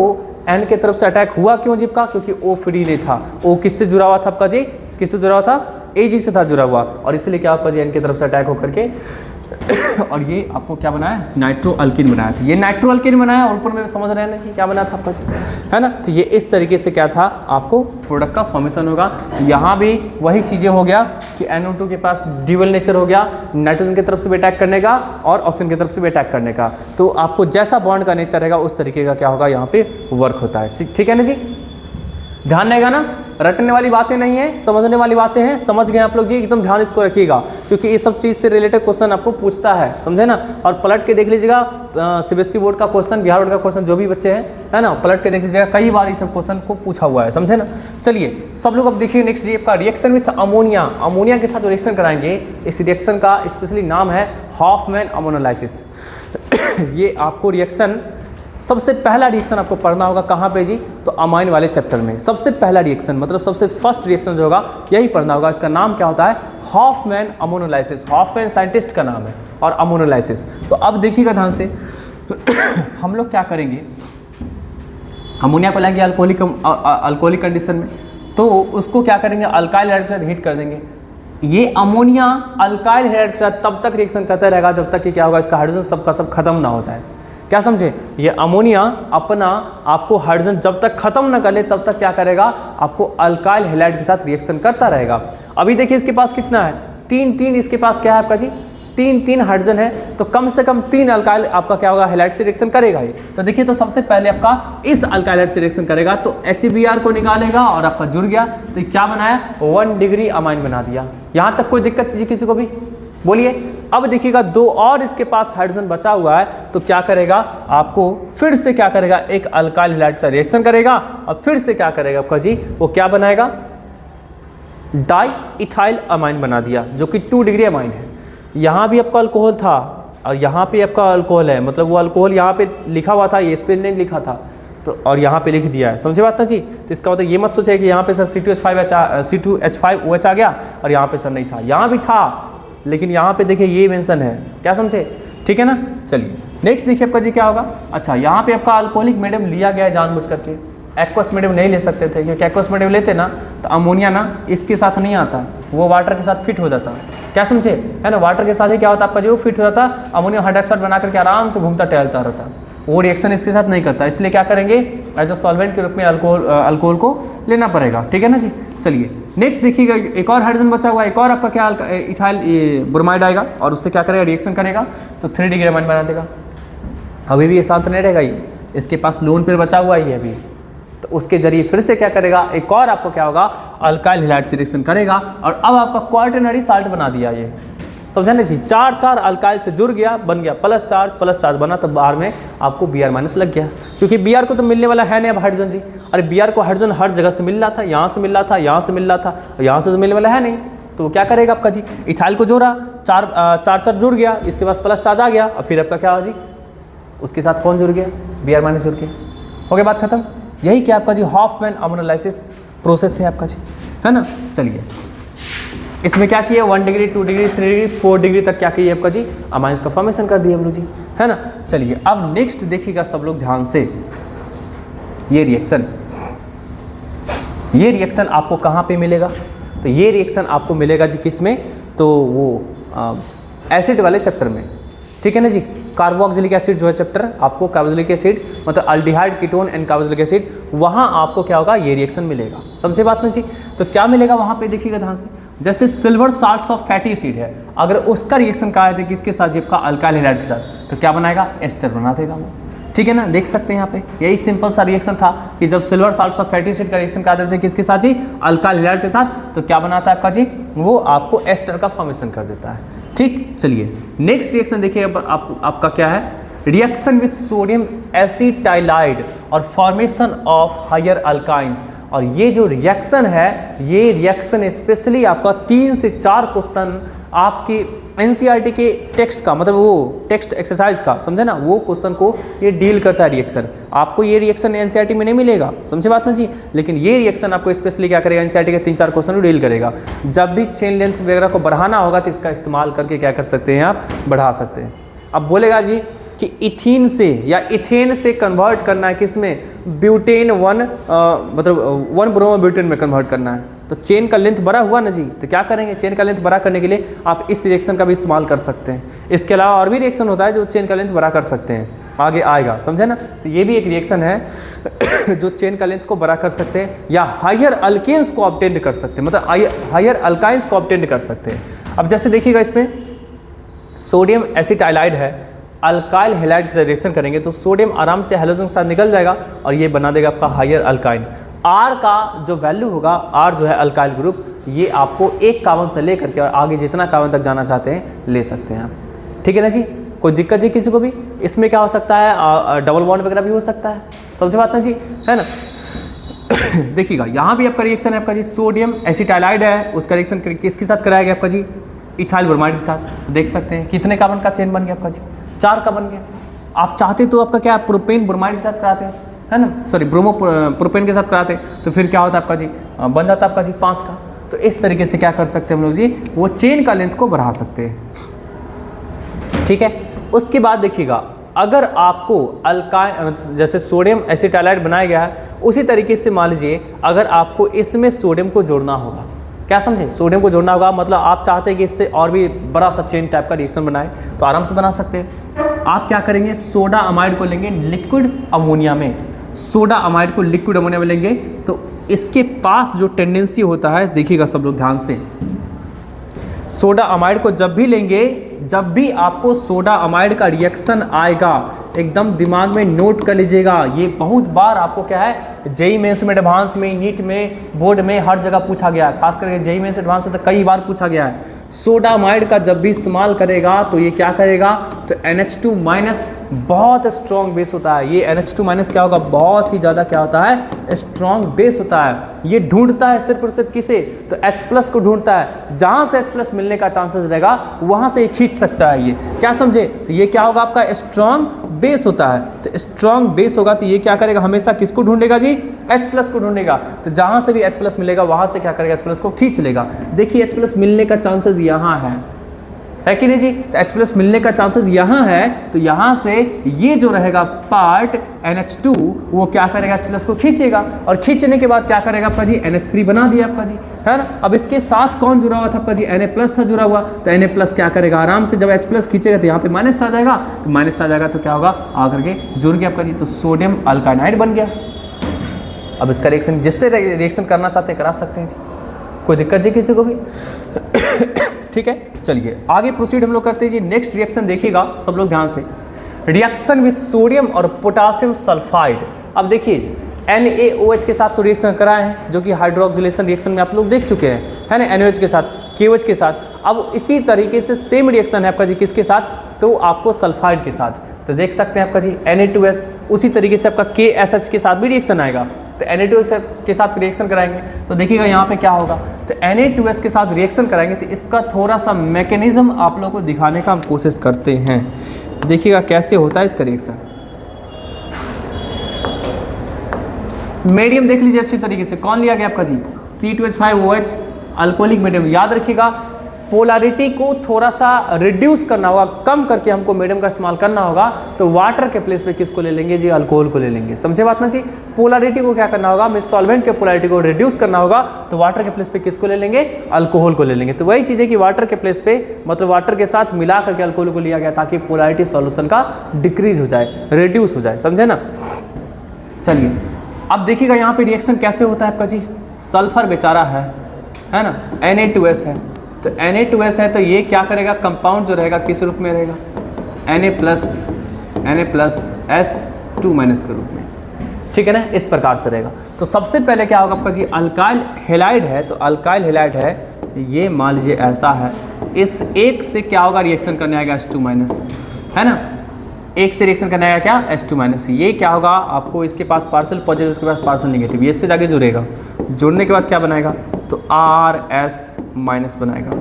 N की तरफ से अटैक हुआ क्यों जीप का, क्योंकि O फ्री नहीं था। O किससे जुड़ा हुआ था आपका जी, किससे जुड़ा हुआ था, Ag से था जुड़ा हुआ, और इसलिए क्या आपका जी N की तरफ से अटैक होकर के और ये आपको क्या बनाया, नाइट्रो अल्किन बनाया था। ये नाइट्रो अल्किन बनाया और ऊपर में समझ रहे हैं ना कि क्या बना था आपका जी, है ना। तो ये इस तरीके से क्या था, आपको प्रोडक्ट का फॉर्मेशन होगा। यहाँ भी वही चीज़ें हो गया कि NO2 के पास ड्यूअल नेचर हो गया, नाइट्रोजन की तरफ से भी अटैक करने का और ऑक्सीजन की तरफ से भी अटैक करने का। तो आपको जैसा बॉन्ड का नेचर रहेगा उस तरीके का क्या होगा, यहाँ पे वर्क होता है। ठीक है ना जी, ध्यान रहेगा ना, रटने वाली बातें नहीं है, समझने वाली बातें हैं। समझ गए आप लोग जी, एकदम ध्यान इसको रखिएगा, क्योंकि ये सब चीज़ से रिलेटेड क्वेश्चन आपको पूछता है, समझे ना। और पलट के देख लीजिएगा, CBSE बोर्ड का क्वेश्चन, बिहार बोर्ड का क्वेश्चन, जो भी बच्चे हैं, है ना, पलट के देख लीजिएगा, कई बार इस सब क्वेश्चन को पूछा हुआ है, समझे ना। चलिए सब लोग अब देखिए नेक्स्ट डे का रिएक्शन विथ अमोनिया। अमोनिया के साथ रिएक्शन कराएंगे, इस रिएक्शन का स्पेशली नाम है हॉफमैन अमोनोलाइसिस। ये आपको रिएक्शन, सबसे पहला रिएक्शन आपको पढ़ना होगा कहाँ पे जी, तो अमाइन वाले चैप्टर में। सबसे पहला रिएक्शन मतलब सबसे फर्स्ट रिएक्शन जो होगा यही पढ़ना होगा। इसका नाम क्या होता है, हॉफमैन अमोनोलाइसिस। हॉफमैन साइंटिस्ट का नाम है और अमोनोलाइसिस। तो अब देखिएगा ध्यान से हम लोग क्या करेंगे, अमोनिया को लाएंगे अल्कोहलिक कंडीशन में, तो उसको क्या करेंगे, अल्काइल हाइड्राइड के साथ हीट कर देंगे। ये अमोनिया अल्काइल हाइड्राइड के साथ तब तक रिएक्शन करता रहेगा जब तक कि क्या होगा, इसका हाइड्रोजन सबका सब खत्म ना हो जाए। क्या समझे, ये अमोनिया अपना आपको हाइड्रोजन जब तक खत्म ना कर ले तब तक क्या करेगा, आपको अल्काइल हैलाइड के साथ रिएक्शन करता रहेगा। अभी देखिए इसके पास कितना है, तीन इसके पास क्या है आपका जी, तीन हाइड्रोजन है, तो कम से कम 3 अल्काइल आपका क्या होगा, हैलाइड से रिएक्शन करेगा ही। तो देखिए, तो सबसे पहले आपका इस अल्काइल हैलाइड से रिएक्शन करेगा तो HBr को निकालेगा और आपका जुड़ गया, तो क्या बनाया, 1 डिग्री अमाइन बना दिया। यहाँ तक कोई दिक्कत जी किसी को भी, बोलिए। अब देखिएगा 2 और इसके पास हाइड्रोजन बचा हुआ है, तो क्या करेगा, आपको फिर से क्या करेगा, एक अल्काइल हैलाइड से रिएक्शन करेगा और फिर से क्या करेगा आपका जी, वो क्या बनाएगा, डाई इथाइल अमाइन बना दिया, जो कि 2 डिग्री अमाइन है। यहाँ भी आपका अल्कोहल था और यहाँ पे आपका अल्कोहल है, मतलब वो अल्कोहल यहाँ पे लिखा हुआ था, ये इस पे नहीं लिखा था, तो और यहाँ पे लिख दिया है, समझे बात ना जी। तो इसका मतलब ये मत सोचे कि यहाँ पे सर C2H5OH आ गया और यहाँ पे सर नहीं था, यहाँ भी था लेकिन यहाँ पे देखिए ये मेंशन है, क्या समझे, ठीक है ना। चलिए नेक्स्ट देखिए आपका जी क्या होगा। अच्छा, यहाँ पे आपका अल्कोहलिक मीडियम लिया गया है जानबूझ करके, एक्वस मीडियम नहीं ले सकते थे, क्योंकि एक्वस मीडियम लेते ना तो अमोनिया ना इसके साथ नहीं आता, वो वाटर के साथ फिट हो जाता, क्या समझे, है ना। वाटर के साथ ही क्या होता आपका जो फिट हो जाता, अमोनियम हाइड्रोक्साइड बना करके आराम से घूमता टहलता रहता, वो रिएक्शन इसके साथ नहीं करता। इसलिए क्या करेंगे, एज अ सॉल्वेंट के रूप में अल्कोहल को लेना पड़ेगा, ठीक है ना जी। चलिए नेक्स्ट देखिएगा, एक और हाइड्रोजन बचा हुआ है, एक और आपका क्या इथाइल ब्रोमाइड आएगा और उससे क्या करेगा, रिएक्शन करेगा तो 3 डिग्री अमाइन बना देगा। अभी भी ये शांत नहीं रहेगा, ये इसके पास लोन पेयर बचा हुआ ही है अभी, तो उसके जरिए फिर से क्या करेगा, एक और आपको क्या होगा, अल्काइल हैलाइड से रिएक्शन करेगा और अब आपका क्वार्टरनरी साल्ट बना दिया। ये समझा नहीं जी, 4 अल्काइल से जुड़ गया, बन गया प्लस चार्ज बना, तो बाहर में आपको Br- लग गया, क्योंकि Br को तो मिलने वाला है नहीं अब हाइड्रोजन जी। अरे Br को हाइड्रोजन हर जगह से मिल रहा था, यहाँ से मिल रहा था, यहाँ से मिल रहा था, और यहाँ से तो मिलने वाला है नहीं, तो वो क्या करेगा आपका जी, इथाइल को जोड़ा, 4 जुड़ गया, इसके पास प्लस चार्ज आ गया, और फिर आपका क्या हुआ जी, उसके साथ कौन जुड़ गया, Br- जुड़ गया, हो गया बात खत्म। यही क्या आपका जी हॉफमैन अमोनोलाइसिस प्रोसेस है आपका जी, है ना। चलिए इसमें क्या किया 1 डिग्री 2 डिग्री 3 डिग्री 4 डिग्री तक क्या किया आपका जी अमाइंस का फॉर्मेशन कर दिया हम लोग जी, है ना। चलिए अब नेक्स्ट देखिएगा सब लोग ध्यान से, ये रिएक्शन आपको कहाँ पे मिलेगा, तो ये रिएक्शन आपको मिलेगा जी किस में, तो वो एसिड वाले चैप्टर में, ठीक है ना जी। कार्बोक्सिलिक एसिड जो है चैप्टर, आपको कार्बोक्सिलिक एसिड मतलब aldehyde ketone and carboxylic acid, वहाँ आपको क्या होगा ये रिएक्शन मिलेगा, समझे बात ना जी। तो क्या मिलेगा वहाँ पे देखिएगा ध्यान से, जैसे silver salts of fatty acid है, अगर उसका रिएक्शन कहा है किसके साथ जी आपका अल्काइल हैलाइड के साथ, तो क्या बनाएगा एस्टर बना देगा वो, ठीक है ना। देख सकते हैं यहाँ पे यही सिंपल सा रिएक्शन था कि जब silver salts of fatty acid का रिएक्शन कहा देते हैं किसके साथ जी अल्काइल हैलाइड के साथ, तो क्या बनाता है आपका जी वो आपको एस्टर का फॉर्मेशन कर देता है, ठीक। चलिए नेक्स्ट रिएक्शन देखिए आपका क्या है, रिएक्शन विथ सोडियम एसिटाइलाइड और फॉर्मेशन ऑफ हायर अल्काइंस। और ये जो रिएक्शन है, ये रिएक्शन स्पेशली आपका 3 से 4 क्वेश्चन आपके एनसीईआरटी के टेक्स्ट का, मतलब वो टेक्स्ट एक्सरसाइज का, समझे ना, वो क्वेश्चन को ये डील करता है रिएक्शन। आपको ये रिएक्शन एनसीईआरटी में नहीं मिलेगा, समझे बात ना जी, लेकिन ये रिएक्शन आपको स्पेशली क्या करेगा एनसीईआरटी के 3-4 क्वेश्चन को डील करेगा। जब भी चेन लेंथ वगैरह को बढ़ाना होगा तो इसका इस्तेमाल करके क्या कर सकते हैं आप बढ़ा सकते हैं। अब बोलेगा जी कि इथीन से या इथेन से कन्वर्ट करना है किसमें, ब्यूटेन 1 मतलब 1 ब्रोमोब्यूटेन में कन्वर्ट करना है, तो चेन का लेंथ बड़ा हुआ ना जी, तो क्या करेंगे चेन का लेंथ बड़ा करने के लिए आप इस रिएक्शन का भी इस्तेमाल कर सकते हैं। इसके अलावा और भी रिएक्शन होता है जो चेन का लेंथ बड़ा कर सकते हैं, आगे आएगा, समझे ना। तो ये भी एक रिएक्शन है जो चेन का लेंथ को बड़ा कर सकते हैं या हायर अल्केन्स को ऑब्टेन कर सकते हैं, मतलब हायर अल्काइंस को ऑब्टेन कर सकते हैं। अब जैसे देखिएगा इसमें सोडियम एसिटाइलाइड है, अल्काइल हैलाइड से रिएक्शन करेंगे तो सोडियम आराम से हैलोजन के साथ निकल जाएगा और ये बना देगा आपका हायर अल्काइन। आर का जो वैल्यू होगा, आर जो है अल्काइल ग्रुप, ये आपको एक कार्बन से लेकर के और आगे जितना कार्बन तक जाना चाहते हैं ले सकते हैं आप, ठीक है ना जी। कोई दिक्कत जी किसी को भी, इसमें क्या हो सकता है डबल बॉन्ड वगैरह भी हो सकता है, समझे बात ना जी, है ना। देखिएगा यहाँ भी आपका रिएक्शन है आपका जी सोडियम एसिटाइलाइड है, उसका रिएक्शन किसके साथ कराया गया आपका जी इथाइल ब्रोमाइड के साथ। देख सकते हैं कितने कार्बन का चेन बन गया आपका जी 4 का बन गया। आप चाहते तो आपका क्या प्रोपेन ब्रोमाइड के साथ कराते हैं, है ना, सॉरी ब्रोमो प्रोपेन के साथ कराते तो फिर क्या होता है आपका जी बन जाता है आपका जी 5 का। तो इस तरीके से क्या कर सकते हैं हम लोग जी, वो चेन का लेंथ को बढ़ा सकते हैं, ठीक है। उसके बाद देखिएगा अगर आपको अल्काइन जैसे सोडियम एसिटाइलाइड बनाया गया है, उसी तरीके से मान लीजिए अगर आपको इसमें सोडियम को जोड़ना होगा, क्या समझे, सोडियम को जोड़ना होगा, मतलब आप चाहते हैं कि इससे और भी बड़ा सा चेन टाइप का रिएक्शन बनाए तो आराम से बना सकते हैं। आप क्या करेंगे, सोडा अमाइड को लेंगे लिक्विड अमोनिया में, सोडा अमाइड को लिक्विड अमोनिया में लेंगे तो इसके पास जो टेंडेंसी होता है, देखिएगा सब लोग ध्यान से, सोडा अमाइड को जब भी लेंगे, जब भी आपको सोडा अमाइड का रिएक्शन आएगा, एकदम दिमाग में नोट कर लीजिएगा, ये बहुत बार आपको क्या है जेईई मेंस में, एडवांस में, नीट में, बोर्ड में हर जगह पूछा गया है, खास करके जेईई मेंस एडवांस में तो कई बार पूछा गया है। सोडा अमाइड का जब भी इस्तेमाल करेगा तो ये क्या करेगा, तो NH2- बहुत स्ट्रॉन्ग बेस होता है। ये NH2- क्या होगा, बहुत ही ज़्यादा क्या होता है, स्ट्रॉन्ग बेस होता है। ये ढूंढता है सिर्फ और सिर्फ किसे, तो H+ को ढूंढता है, जहाँ से H+ मिलने का चांसेस रहेगा वहाँ से ये खींच सकता है। ये क्या समझे, तो ये क्या होगा आपका स्ट्रॉन्ग बेस होता है। तो स्ट्रॉन्ग बेस होगा तो ये क्या करेगा, हमेशा किसको ढूंढेगा जी, H+ को ढूंढेगा। तो जहाँ से भी H+ मिलेगा वहाँ से क्या करेगा, H+ को खींच लेगा। देखिए H+ मिलने का चांसेस यहाँ है कि नहीं जी, तो H+ मिलने का चांसेस यहाँ है, तो यहाँ से ये जो रहेगा पार्ट NH2 वो क्या करेगा, H+ को खींचेगा और खींचने के बाद क्या करेगा आपका जी, NH3 बना दिया आपका जी, है ना। अब इसके साथ कौन जुड़ा हुआ था आपका जी, Na+ था जुड़ा हुआ, तो Na+ क्या करेगा, आराम से जब H+ खींचेगा तो यहाँ पे माइनस आ जाएगा, तो माइनस आ जाएगा तो क्या होगा, आकर के जुड़ गया आपका जी, तो सोडियम अल्काइनाइड बन गया। अब इसका रिएक्शन जिससे रिएक्शन करना चाहते हैं करा सकते हैं जी, कोई दिक्कत जी किसी को भी। ठीक है, चलिए आगे प्रोसीड हम लोग करते हैं जी। नेक्स्ट रिएक्शन देखिएगा सब लोग ध्यान से, रिएक्शन विथ सोडियम और पोटासियम सल्फाइड। अब देखिए NaOH के साथ तो रिएक्शन कराए हैं, जो कि हाइड्रोक्सिलेशन रिएक्शन में आप लोग देख चुके हैं, है ना, NaOH के साथ, KOH के साथ। अब इसी तरीके से सेम रिएक्शन है आपका जी किसके साथ, तो आपको सल्फाइड के साथ। तो देख सकते हैं आपका जी Na2S, उसी तरीके से आपका KSH के साथ भी रिएक्शन आएगा, तो Na2S के साथ रिएक्शन कराएंगे तो देखिएगा यहाँ पे क्या होगा, तो Na2S के साथ रिएक्शन कराएंगे तो इसका थोड़ा सा मैकेनिज्म आप लोगों को दिखाने का हम कोशिश करते हैं। देखिएगा कैसे होता है इसका रिएक्शन। मीडियम देख लीजिए अच्छी तरीके से, कौन लिया गया आपका जी, C2H5OH अल्कोहलिक मीडियम। याद रखिएगा पोलैरिटी को थोड़ा सा रिड्यूस करना होगा, कम करके हमको मीडियम का इस्तेमाल करना होगा, तो वाटर के प्लेस पे किसको ले लेंगे जी, अल्कोहल को ले लेंगे। समझे बात ना जी, पोलैरिटी को क्या करना होगा, मिस सॉल्वेंट के पोलैरिटी को रिड्यूस करना होगा, तो वाटर के प्लेस पे किसको ले लेंगे, अल्कोहल को ले लेंगे। तो वही चीज़ है कि वाटर के प्लेस पे मतलब वाटर के साथ मिला करके अल्कोहल को लिया गया ताकि पोलैरिटी सॉल्यूशन का डिक्रीज हो जाए, रिड्यूस हो जाए, समझे ना। चलिए अब देखिएगा यहाँ पे रिएक्शन कैसे होता है आपका जी, सल्फर बेचारा है ना, Na2S है, तो Na2S है तो ये क्या करेगा, कंपाउंड जो रहेगा किस रूप में रहेगा, Na+ S2- के रूप में, ठीक है ना, इस प्रकार से रहेगा। तो सबसे पहले क्या होगा आपका जी, अल्काइल हैलाइड है, तो अल्काइल हैलाइड है, ये मान लीजिए ऐसा है, इस एक से क्या होगा, रिएक्शन करने आएगा H2- है ना, एक से रिएक्शन करने आएगा क्या, H2-, ये क्या होगा आपको, इसके पास पार्सल पॉजिटिव, इसके पास पार्सल नेगेटिव, ये इससे जाके जुड़ेगा, जुड़ने के बाद क्या बनाएगा, तो RS- बनाएगा,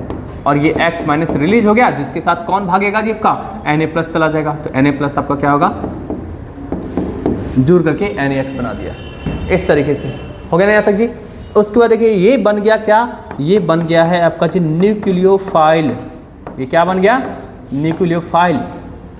और ये X- रिलीज हो गया, जिसके साथ कौन भागेगा जी आपका, Na+ चला जाएगा, तो Na+ आपका क्या होगा, जुड़ करके NaX बना दिया, इस तरीके से हो गया ना यहाँ तक जी। उसके बाद देखिए ये बन गया क्या, ये बन गया है आपका जी न्यूक्लियोफाइल, ये क्या बन गया, न्यूक्लियोफाइल,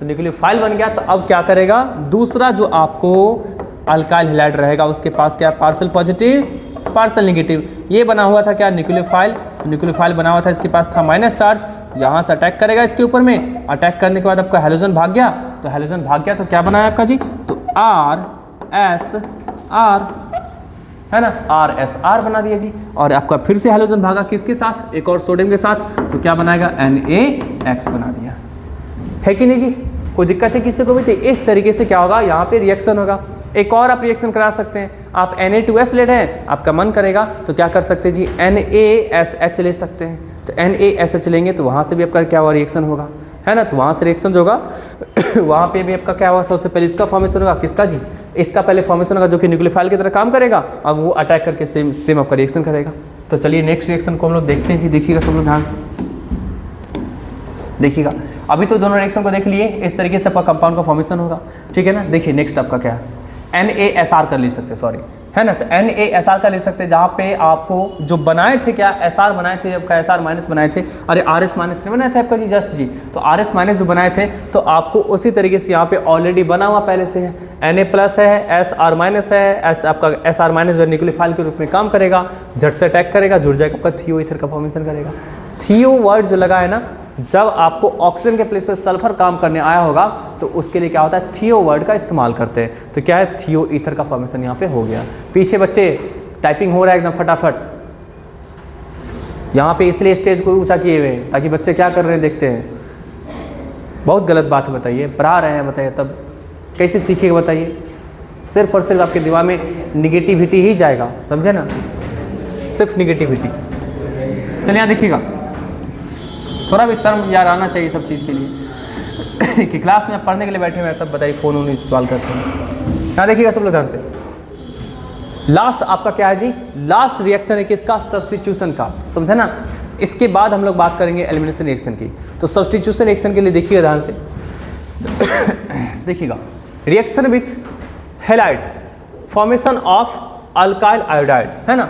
तो न्यूक्लियोफाइल बन गया। तो अब क्या करेगा, दूसरा जो आपको अल्काइल हैलाइड रहेगा उसके पास क्या, पार्सल पॉजिटिव पार्सल नेगेटिव, ये बना हुआ था क्या, न्यूक्लियोफाइल, न्यूक्लियोफाइल बना हुआ था, इसके पास था माइनस चार्ज, यहाँ से अटैक करेगा इसके ऊपर में, अटैक करने के बाद आपका हैलोजन भाग गया, तो हैलोजन भाग गया तो क्या बनाया आपका जी, तो RSR है ना, RSR बना दिया जी, और आपका फिर से हैलोजन भागा किसके साथ, एक और सोडियम के साथ, तो क्या बनाएगा, NaX बना दिया, है कि नहीं जी, कोई दिक्कत है किसी को भी। तो इस तरीके से क्या होगा, यहाँ पे रिएक्शन होगा। एक और आप रिएक्शन करा सकते हैं, आप Na2S ले रहे हैं, आपका मन करेगा तो क्या कर सकते हैं जी, NaSH ले सकते हैं, तो NaSH लेंगे तो वहाँ से भी आपका क्या हुआ, रिएक्शन होगा, है ना, तो वहाँ से रिएक्शन जो होगा वहाँ पे भी आपका क्या होगा, सबसे पहले इसका फॉर्मेशन होगा, किसका जी, इसका पहले फॉर्मेशन होगा जो कि न्यूक्लियोफाइल की तरह काम करेगा, अब वो अटैक करके सेम आपका रिएक्शन करेगा। तो चलिए नेक्स्ट रिएक्शन को हम लोग देखते हैं जी, देखिएगा सब लोग ध्यान से देखिएगा। अभी तो दोनों रिएक्शन को देख लिए, इस तरीके से आपका कंपाउंड का फॉर्मेशन होगा, ठीक है ना। देखिए नेक्स्ट आपका क्या है, NaSR कर ले सकते हैं, सॉरी, है ना, तो NaSR का ले सकते हैं, जहाँ पे आपको जो बनाए थे क्या, SR बनाए थे, आपका SR- बनाए थे, अरे RS- नहीं बनाए थे आपका जी, जस्ट जी, तो RS- जो बनाए थे, तो आपको उसी तरीके से यहाँ पे ऑलरेडी बना हुआ पहले से है, Na+ है, SR- है, आपका SR- जो न्यूक्लियोफाइल के रूप में काम करेगा, झट से अटैक करेगा, जुड़ जाएगा, आपका थियो ईथर का फॉर्मेशन करेगा। थियो वर्ड जो लगा है ना, जब आपको ऑक्सीजन के प्लेस पर सल्फर काम करने आया होगा तो उसके लिए क्या होता है, थियो वर्ड का इस्तेमाल करते हैं, तो क्या है, थियो ईथर का फॉर्मेशन यहाँ पे हो गया। पीछे बच्चे टाइपिंग हो रहा है एकदम फटाफट, यहाँ पे इसलिए स्टेज को ऊंचा किए हुए हैं ताकि बच्चे क्या कर रहे हैं देखते हैं। बहुत गलत बात है, बताइए, पढ़ा रहे हैं, बताइए तब कैसे सीखिएगा, बताइए, सिर्फ और सिर्फ आपके दिमाग में निगेटिविटी ही जाएगा, समझे ना, सिर्फ निगेटिविटी। चलिए यहाँ देखिएगा, थोड़ा भी शर्म यार आना चाहिए सब चीज़ के लिए कि क्लास में आप पढ़ने के लिए बैठे हुए हैं, तब बताइए फ़ोन वोन इस्तेमाल करते हैं। यहाँ देखिएगा सब लोग ध्यान से, लास्ट आपका क्या है जी, लास्ट रिएक्शन है किसका, सब्स्टिट्यूशन का, समझे ना। इसके बाद हम लोग बात करेंगे एलिमिनेशन रिएक्शन की। तो सब्स्टिट्यूशन रिएक्शन के लिए देखिएगा ध्यान से देखिएगा, reaction with halides, formation of alkyl iodide, है ना,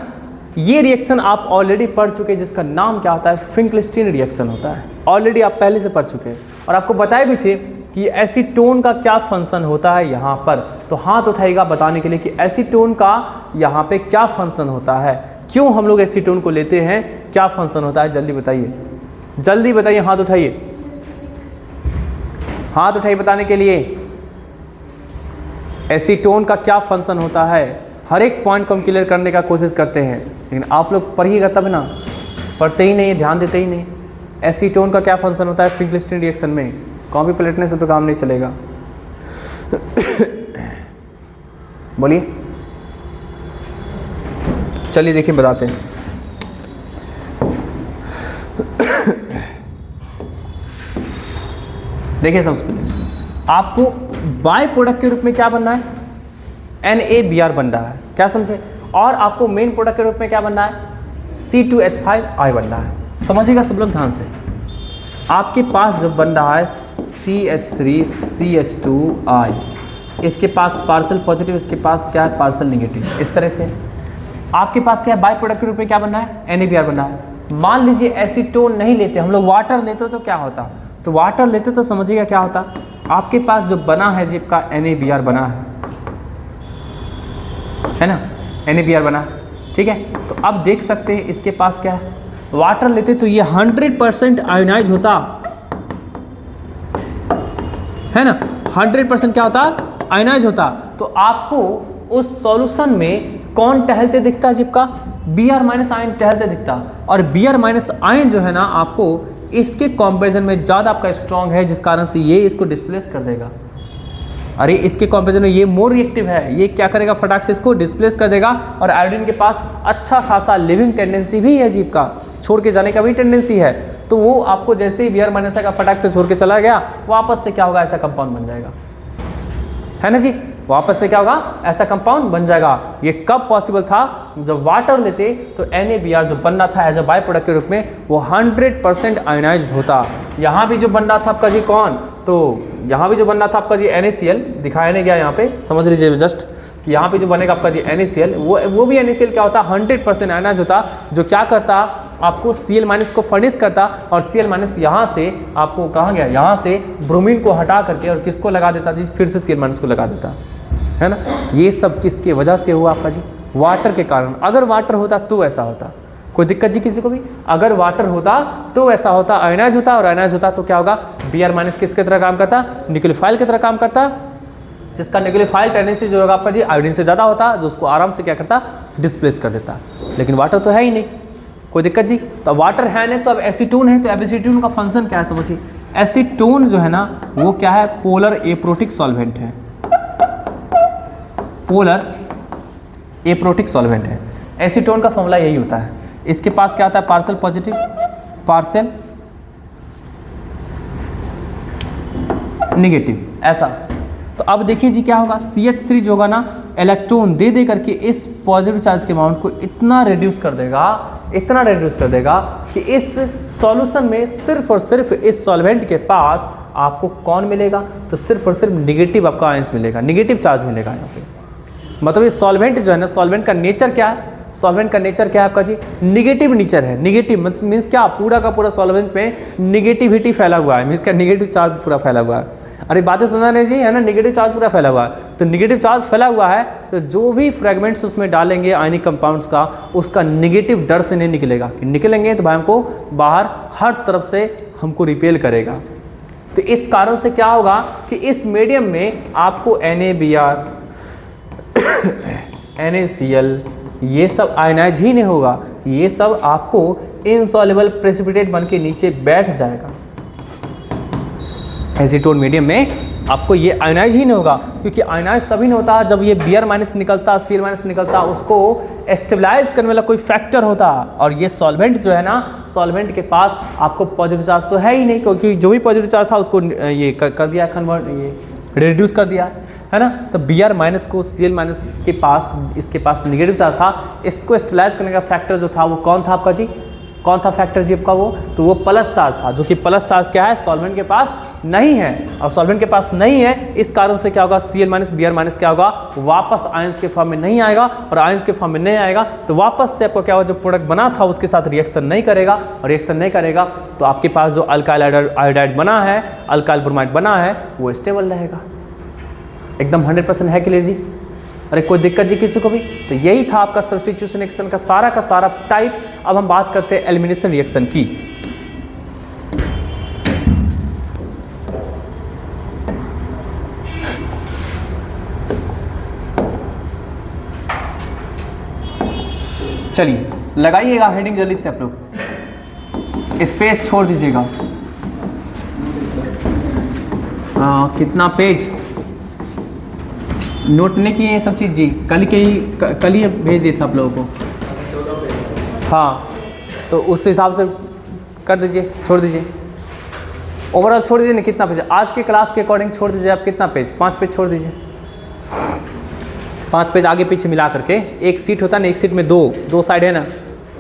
ये रिएक्शन आप ऑलरेडी पढ़ चुके हैं, जिसका नाम क्या होता है, फिंकलिस्टीन रिएक्शन होता है, ऑलरेडी आप पहले से पढ़ चुके हैं, और आपको बताए भी थे कि एसीटोन का क्या फंक्शन होता है यहाँ पर। तो हाथ उठाएगा बताने के लिए कि एसीटोन का यहाँ पे क्या फंक्शन होता है, क्यों हम लोग एसीटोन को लेते हैं, क्या फंक्शन होता है, जल्दी बताइए, जल्दी बताइए, हाथ उठाइए, हाथ उठाइए बताने के लिए, एसीटोन का क्या फंक्शन होता है। हर एक पॉइंट को हम क्लियर करने का कोशिश करते हैं, लेकिन आप लोग पढ़िएगा तब ना, पढ़ते ही नहीं, ध्यान देते ही नहीं। एसीटोन का क्या फंक्शन होता है फिंकलिस्टीन रिएक्शन में, कॉपी पलटने से तो काम नहीं चलेगा बोलिए, चलिए देखिए बताते हैं। देखिए सबसे पहले आपको बाय प्रोडक्ट के रूप में क्या बनना है, NaBr बन रहा है, क्या समझे, और आपको मेन प्रोडक्ट के रूप में क्या बनना है, C2H5I बन रहा है। समझिएगा सब लोग ध्यान से, आपके पास जो बन रहा है CH3CH2I, इसके पास पार्सल पॉजिटिव, इसके पास क्या है, पार्सल नेगेटिव, इस तरह से आपके पास क्या है, बाय प्रोडक्ट के रूप में क्या बनना है, NaBr बनना है। मान लीजिए एसीटोन नहीं लेते, हम लोग वाटर लेते तो क्या होता, तो वाटर लेते तो समझिएगा क्या होता, आपके पास जो बना है जी आपका NaBr बना है ना, NaBr बना, ठीक है। तो अब देख सकते हैं इसके पास क्या है, वाटर लेते तो ये 100% आयोनाइज होता है ना, 100% क्या होता, आयोनाइज होता। तो आपको उस सॉल्यूशन में कौन टहलते दिखता है जिसका Br- आयन टहलते दिखता, और Br- आयन जो है ना आपको इसके कंपैरिजन में ज़्यादा आपका स्ट्रॉन्ग है, जिस कारण से ये इसको डिस्प्लेस कर देगा। अरे इसके कंपैरिजन में ये मोर रिएक्टिव है, ये क्या करेगा, फटाक से इसको डिस्प्लेस कर देगा। और आयोडीन के पास अच्छा खासा लिविंग टेंडेंसी भी है जीव का, छोड़ के जाने का भी टेंडेंसी है। तो वो आपको जैसे ही Br- का फटाक से छोड़ के चला गया, वापस से क्या होगा, ऐसा कंपाउंड बन जाएगा, है ना जी, वापस से क्या होगा, ऐसा कंपाउंड बन जाएगा। ये कब पॉसिबल था, जब वाटर लेते तो NaBr जो बन रहा था एज अ बाय प्रोडक्ट के रूप में वो 100% आयोनाइज्ड होता। यहाँ भी जो बन रहा था आपका जी कौन, तो यहाँ भी जो बन रहा था आपका जी NaCl, दिखाया नहीं गया यहाँ पे, समझ लीजिए जस्ट कि यहाँ पे जो बनेगा आपका जी NaCl, वो भी NaCl क्या होता, 100% आयोनाइज्ड होता, जो क्या करता, आपको Cl- को फर्निश करता, और Cl- यहाँ से आपको कहाँ गया, यहाँ से ब्रोमीन को हटा करके और किसको लगा देता जी, फिर से Cl- को लगा देता, है ना। ये सब किसके वजह से हुआ आपका जी, वाटर के कारण। अगर वाटर होता तो ऐसा होता, कोई दिक्कत जी किसी को भी, अगर वाटर होता तो ऐसा होता, आयोनाइज होता, और आयोनाइज होता तो क्या होगा, Br- किसकी तरह काम करता, न्यूक्लियोफाइल की तरह काम करता, जिसका न्यूक्लियोफाइल टेंडेंसी जो होगा आपका जी आयोडीन से ज़्यादा होता, जो उसको आराम से क्या करता, डिस्प्लेस कर देता। लेकिन वाटर तो है ही नहीं, कोई दिक्कत जी। तो वाटर है नहीं तो अब एसीटोन है, तो अब एसीटोन का फंक्शन क्या है समझिए। एसीटोन जो है ना वो क्या है, पोलर एप्रोटिक सॉल्वेंट है, पोलर एप्रोटिक सॉल्वेंट है। एसीटोन का फॉर्मूला यही होता है, इसके पास क्या आता है, पार्शियल पॉजिटिव, पार्शियल नेगेटिव, ऐसा। तो अब देखिए जी क्या होगा, CH3 जो होगा ना इलेक्ट्रॉन दे दे करके इस पॉजिटिव चार्ज के अमाउंट को इतना रिड्यूस कर देगा, इतना रिड्यूस कर देगा कि इस सॉल्यूशन में सिर्फ और सिर्फ इस सॉल्वेंट के पास आपको कौन मिलेगा, तो सिर्फ और सिर्फ नेगेटिव आपका आयंस मिलेगा, नेगेटिव चार्ज मिलेगा यहाँ पे। मतलब ये सॉल्वेंट जो है ना, सॉल्वेंट का नेचर क्या है, सॉल्वेंट का नेचर क्या है आपका जी, निगेटिव नेचर है। निगेटिव मीन्स क्या, पूरा का पूरा सॉल्वेंट में निगेटिविटी फैला हुआ है, मीन्स क्या, निगेटिव चार्ज पूरा फैला हुआ है। अरे बातें सुना नहीं जी, है ना, निगेटिव चार्ज पूरा फैला हुआ है। तो निगेटिव चार्ज फैला हुआ है तो जो भी फ्रेगमेंट्स उसमें डालेंगे आयनिक कंपाउंड्स का, उसका निगेटिव डर से नहीं निकलेगा, कि निकलेंगे तो भाई हमको बाहर हर तरफ से हमको रिपेल करेगा। तो इस कारण से क्या होगा कि इस मीडियम में आपको NaBr NaCl ये सब आयनाइज ही नहीं होगा, ये सब आपको इनसॉल्युबल प्रेसिपिटेट बन के नीचे बैठ जाएगा। एसीटोन मीडियम में आपको ये आयनाइज ही नहीं होगा, क्योंकि आयनाइज तभी नहीं होता जब ये Br- निकलता, Cl- निकलता, उसको स्टेबलाइज करने वाला कोई फैक्टर होता। और ये सॉल्वेंट जो है ना, सॉल्वेंट के पास आपको पॉजिटिव चार्ज तो है ही नहीं, क्योंकि जो भी पॉजिटिव चार्ज था उसको ये कर दिया, कन्वर्ट, ये रिड्यूस कर दिया, है ना। तो Br- को Cl- के पास, इसके पास निगेटिव चार्ज था, इसको स्टेबलाइज करने का फैक्टर जो था वो कौन था आपका जी, कौन था फैक्टर जी आपका, वो तो वो प्लस चार्ज था, जो कि प्लस चार्ज क्या है, सॉल्वेंट के पास नहीं है। और सॉल्वेंट के पास नहीं है, इस कारण से क्या होगा, Cl- Br- क्या होगा, वापस आयंस के फॉर्म में नहीं आएगा, और आयंस के फॉर्म में नहीं आएगा तो वापस से आपको क्या होगा, जो प्रोडक्ट बना था उसके साथ रिएक्शन नहीं करेगा, और रिएक्शन नहीं करेगा तो आपके पास जो अल्काइल आयोडाइड बना है, अल्काइल ब्रोमाइड बना है, वो स्टेबल रहेगा। एकदम 100% है क्लियर जी। अरे कोई दिक्कत जी किसी को भी। तो यही था आपका सब्स्टिट्यूशन रिएक्शन का सारा टाइप। अब हम बात करते हैं एलिमिनेशन रिएक्शन की। चलिए लगाइएगा हेडिंग जल्दी से आप लोग, स्पेस छोड़ दीजिएगा। कितना पेज नोट नहीं किए ये सब चीज़ जी, कल ही भेज दिए थे आप लोगों को। हाँ तो उस हिसाब से कर दीजिए, छोड़ दीजिए, ओवरऑल छोड़ दीजिए ना, कितना पेज आज के क्लास के अकॉर्डिंग छोड़ दीजिए आप, कितना पेज, 5 पेज छोड़ दीजिए, 5 पेज आगे पीछे मिला करके। एक सीट होता है ना, एक सीट में दो साइड है ना,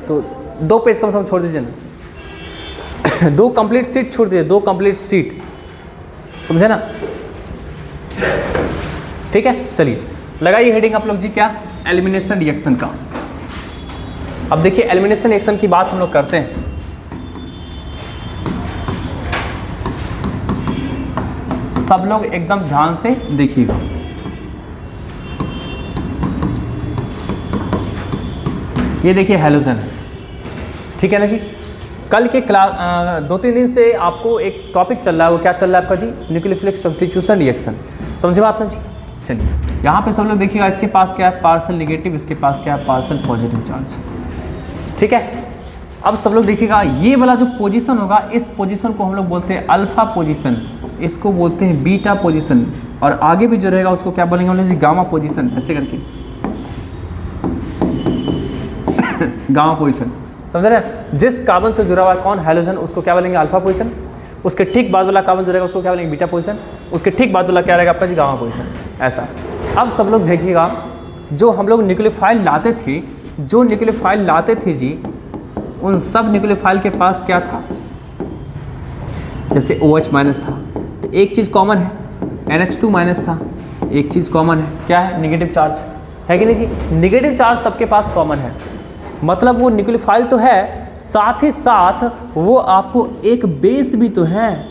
तो 2 पेज कम से कम छोड़ दीजिए ना। 2 कंप्लीट सीट छोड़ दीजिए, 2 कंप्लीट सीट, समझे ना, ठीक है। चलिए लगाइए हेडिंग आप लोग जी, क्या, एलिमिनेशन रिएक्शन का। अब देखिए एलिमिनेशन रिएक्शन की बात हम लोग करते हैं। सब लोग एकदम ध्यान से देखिएगा। ये देखिए हैलोजन है, ठीक है ना जी। कल के क्लास 2-3 दिन से आपको एक टॉपिक चल रहा है, वो क्या चल रहा है आपका जी, न्यूक्लियोफिलिक सब्स्टिट्यूशन रिएक्शन। समझे बात ना जी। चलिए यहाँ पे सब लोग देखिएगा, इसके पास क्या है पार्शियल नेगेटिव, इसके पास क्या है पार्शियल पॉजिटिव चार्ज, ठीक है। अब सब लोग देखिएगा ये वाला जो पोजीशन होगा, इस पोजीशन को हम लोग बोलते हैं अल्फा पोजीशन, इसको बोलते हैं बीटा पोजीशन, और आगे भी जो रहेगा उसको क्या बोलेंगे हम लोग जी, गामा पोजीशन, ऐसे करके गामा पोजीशन, समझ रहे हैं। जिस कार्बन से जुड़ा हुआ है कौन, हैलोजन, उसको क्या बोलेंगे अल्फा पोजीशन। उसके ठीक बाद वाला कार्बन जो रहेगा उसको क्या बोलेंगे बीटा पोजीशन। उसके ठीक बाद वाला क्या रहेगा आपका जी, गामा पोजीशन, ऐसा। अब सब लोग देखिएगा, जो हम लोग न्यूक्लियोफाइल लाते थे, जो न्यूक्लियोफाइल लाते थे जी, उन सब न्यूक्लियोफाइल के पास क्या था, जैसे OH माइनस था, तो एक चीज़ कॉमन है, NH2 माइनस था, एक चीज़ कॉमन है, क्या है, नेगेटिव चार्ज, है कि नहीं जी। नेगेटिव चार्ज सबके पास कॉमन है, मतलब वो न्यूक्लियोफाइल तो है, साथ ही साथ वो आपको एक बेस भी तो है।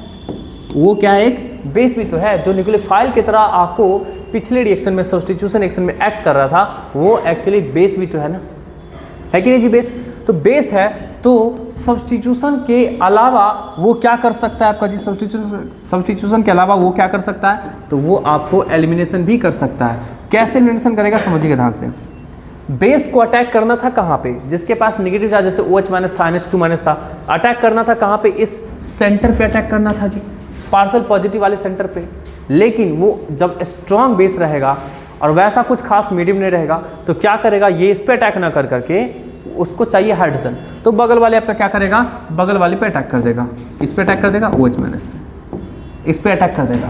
वो क्या है, एक बेस भी तो है, जो न्यूक्लियोफाइल की तरह आपको पिछले रिएक्शन में, सब्स्टिट्यूशन रिएक्शन में एक्ट कर रहा था, वो एक्चुअली बेस भी तो है ना, है कि नहीं जी। बेस तो बेस है, तो सब्स्टिट्यूशन के अलावा वो क्या कर सकता है आपका जी, सब्स्टिट्यूशन के अलावा वो क्या कर सकता है, तो वो आपको एलिमिनेशन भी कर सकता है। कैसे एलिमिनेशन करेगा, समझिएगा ध्यान से। बेस को अटैक करना था कहाँ पे, जिसके पास नेगेटिव चार्ज, जैसे OH माइनस था, NH2 माइनस था, अटैक करना था कहाँ पे, इस सेंटर पे अटैक करना था जी, पार्शियल पॉजिटिव वाले सेंटर पे। लेकिन वो जब स्ट्रॉन्ग बेस रहेगा और वैसा कुछ खास मीडियम नहीं रहेगा, तो क्या करेगा, ये इस पे अटैक ना कर करके उसको चाहिए हाइड्रोजन, तो बगल वाले आपका क्या करेगा, बगल वाले पे अटैक कर देगा, इस पे अटैक कर देगा, OH माइनस पे, इस पे अटैक कर देगा,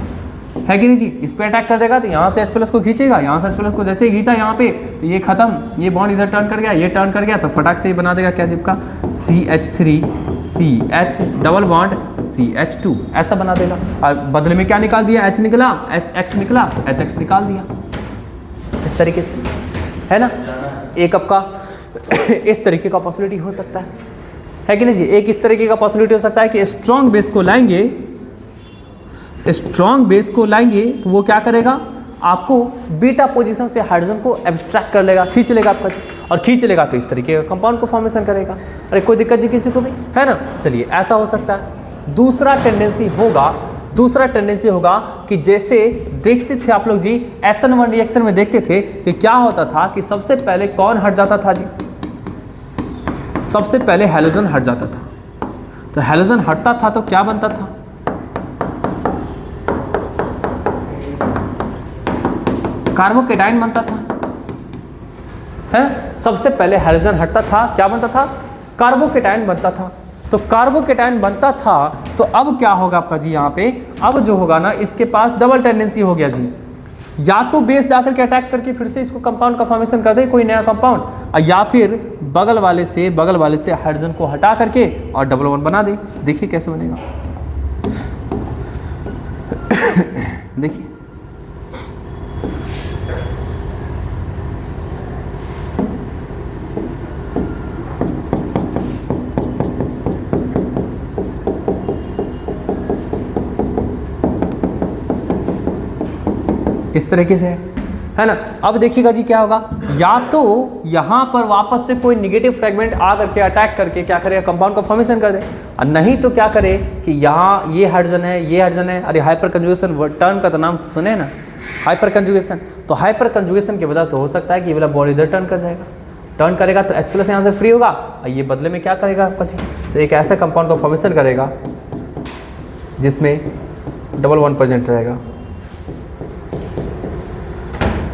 है कि नहीं जी। इस पे अटैक कर देगा तो यहाँ से H+ को खींचेगा, यहाँ से H+ को जैसे ही खींचा यहाँ पे, तो ये खत्म, ये बॉन्ड इधर टर्न कर गया, ये टर्न कर गया, तो फटाक से ये बना देगा क्या चिपका, CH3CH डबल बॉन्ड CH2, ऐसा बना देगा। और बदले में क्या निकाल दिया, H निकला, X निकला, HX निकाल दिया, इस तरीके से, है ना। एक आपका इस तरीके का पॉसिबिलिटी हो सकता है कि नहीं जी। एक इस तरीके का पॉसिबिलिटी हो सकता है कि स्ट्रॉन्ग बेस को लाएंगे, स्ट्रॉन्ग बेस को लाएंगे तो वो क्या करेगा, आपको बीटा पोजीशन से हाइड्रोजन को एब्स्ट्रैक्ट कर लेगा, खींच लेगा आपका, और खींच लेगा तो इस तरीके का कंपाउंड को फॉर्मेशन करेगा। अरे कोई दिक्कत जी किसी को भी, है ना। चलिए ऐसा हो सकता है। दूसरा टेंडेंसी होगा कि जैसे देखते थे आप लोग जी, SN1 रिएक्शन में देखते थे कि क्या होता था कि सबसे पहले कौन हट जाता था जी, सबसे पहले हैलोजन हट जाता था। तो हैलोजन हटता था तो क्या बनता था, कार्बोकेटाइन बनता था, है। सबसे पहले हैलोजन हटता था, क्या बनता था, कार्बोकेटाइन बनता था। तो कार्बोकेटाइन बनता था, तो अब क्या होगा आपका जी, यहाँ पे अब जो होगा ना, इसके पास डबल टेंडेंसी हो गया जी, या तो बेस जाकर के अटैक करके फिर से इसको कंपाउंड का फॉर्मेशन कर दे, कोई नया कंपाउंड, या फिर बगल वाले से हाइड्रोजन को हटा करके और डबल बॉन्ड बना दे। देखिए कैसे बनेगा, देखिए इस तरीके से है ना। अब देखिएगा जी क्या होगा, या तो यहाँ पर वापस से कोई निगेटिव फ्रेगमेंट आ करके अटैक करके क्या करेगा, कंपाउंड का फॉर्मेशन कर दे, और नहीं तो क्या करे कि यहाँ ये हाइड्रोजन है, ये हाइड्रोजन है, अरे हाइपर कंजुगेशन टर्म का तो नाम सुने ना, हाइपर कंजुगेशन। तो हाइपर कंजुगेशन की वजह से हो सकता है कि ये वाला बॉन्ड इधर टर्न कर जाएगा, टर्न करेगा तो H+ यहाँ से फ्री होगा, और ये बदले में क्या करेगा आपका जी, तो एक ऐसा कंपाउंड का फॉर्मेशन करेगा जिसमें डबल बॉन्ड प्रेजेंट रहेगा।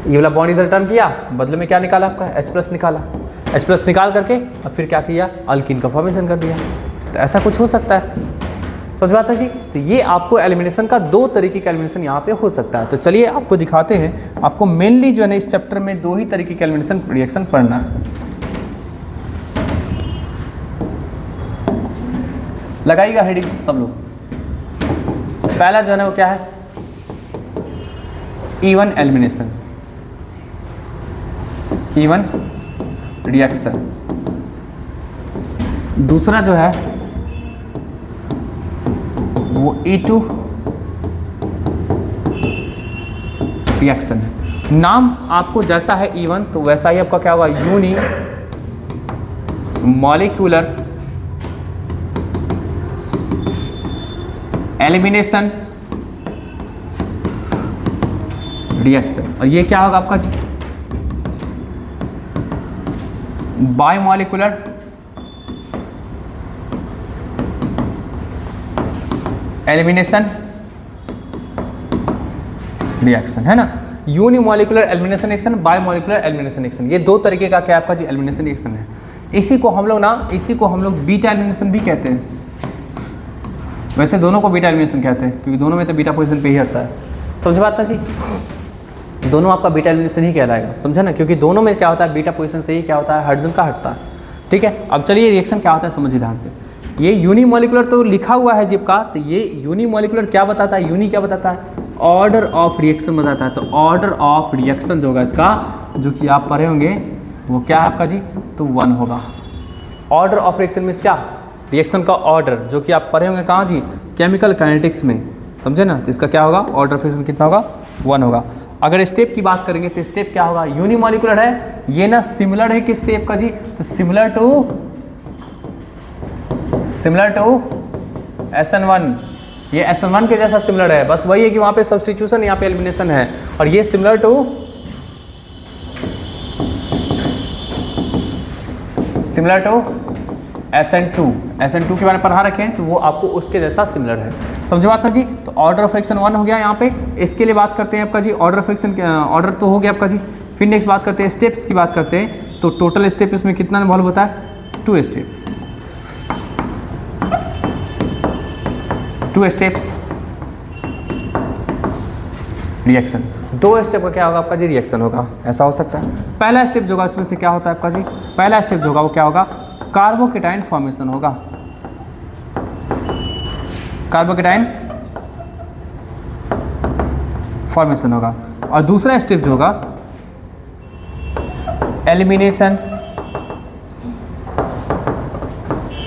ये वाला बॉन्ड इधर टर्न किया, बदले में क्या निकाला आपका, H+ निकाला, H+ निकाल करके और फिर क्या किया, अल्कीन का फॉर्मेशन कर दिया। तो ऐसा कुछ हो सकता है, समझ बात है जी। तो ये आपको एलिमिनेशन का 2 तरीके का एलिमिनेशन यहाँ पे हो सकता है। तो चलिए आपको दिखाते हैं, आपको मेनली जो है ना इस चैप्टर में 2 ही तरीके के एलिमिनेशन रिएक्शन पढ़ना है। लगाइएगा हेडिंग सब लोग। पहला जो है ना वो क्या है, E1 एलिमिनेशन, E1 रिएक्शन, दूसरा जो है वो E2 रिएक्शन है। नाम आपको जैसा है E1 तो वैसा ही आपका क्या होगा, यूनी मॉलिक्यूलर एलिमिनेशन रिएक्शन। और ये क्या होगा आपका जी, बायोमॉलिक्यूलर एलिमिनेशन रिएक्शन, है ना। Unimolecular elimination reaction, biomolecular elimination reaction, ये दो तरीके का क्या आपका जी एलिमिनेशन रिएक्शन है। इसी को हम लोग बीटा एलिमिनेशन भी कहते हैं। वैसे दोनों को बीटा एलिमिनेशन कहते हैं क्योंकि दोनों में तो बीटा पोजीशन पे ही हटता है। समझ बात ना जी, दोनों आपका बीटा एलिमिनेशन ही कहलाएगा, समझा ना, क्योंकि दोनों में क्या होता है, बीटा पोजीशन से ही क्या होता है, हाइड्रोजन का हटता है। ठीक है, अब चलिए रिएक्शन क्या होता है समझिए ध्यान से। ये यूनिमॉलिक्यूलर तो लिखा हुआ है जीप का, तो ये यूनिमॉलिक्यूलर क्या बताता है, यूनि क्या बताता है, ऑर्डर ऑफ रिएक्शन बताता है। तो ऑर्डर ऑफ रिएक्शन जो होगा इसका, जो कि आप पढ़े होंगे, वो क्या है आपका जी, तो 1 होगा। ऑर्डर ऑफ रिएक्शन मीन्स क्या, रिएक्शन का ऑर्डर, जो कि आप पढ़े होंगे कहाँ जी, केमिकल काइनेटिक्स में, समझे ना। तो इसका क्या होगा, ऑर्डर ऑफ रिएक्शन कितना होगा, 1 होगा। अगर स्टेप की बात करेंगे तो स्टेप क्या होगा, यूनिमॉलिक्यूलर है, ये ना सिमिलर है किस स्टेप का जी, तो सिमिलर टू SN1, ये SN1 के जैसा सिमिलर है, बस वही है कि वहाँ पे सब्स्टिट्यूशन, यहाँ पे एलिमिनेशन है। और ये सिमिलर टू SN2 के बारे में पढ़ा रखे हैं, तो वो आपको उसके जैसा सिमिलर है। समझे बात ना जी। तो ऑर्डर ऑफ रिएक्शन 1 हो गया यहाँ पे। इसके लिए बात करते हैं आपका जी, ऑर्डर ऑफ रिएक्शन ऑर्डर तो हो गया आपका जी। फिर नेक्स्ट बात करते हैं स्टेप्स की बात करते हैं। तो टोटल स्टेप इसमें कितना इन्वॉल्व होता है, 2 स्टेप, 2 स्टेप्स रिएक्शन। 2 स्टेप का क्या होगा आपका जी, रिएक्शन होगा, ऐसा हो सकता है। पहला स्टेप जो होगा इसमें से क्या होता है आपका जी, पहला स्टेप जो होगा वो क्या होगा, कार्बोकेटाइन फॉर्मेशन होगा, कार्बोकेटाइन फॉर्मेशन होगा। और दूसरा स्टेप जो होगा एलिमिनेशन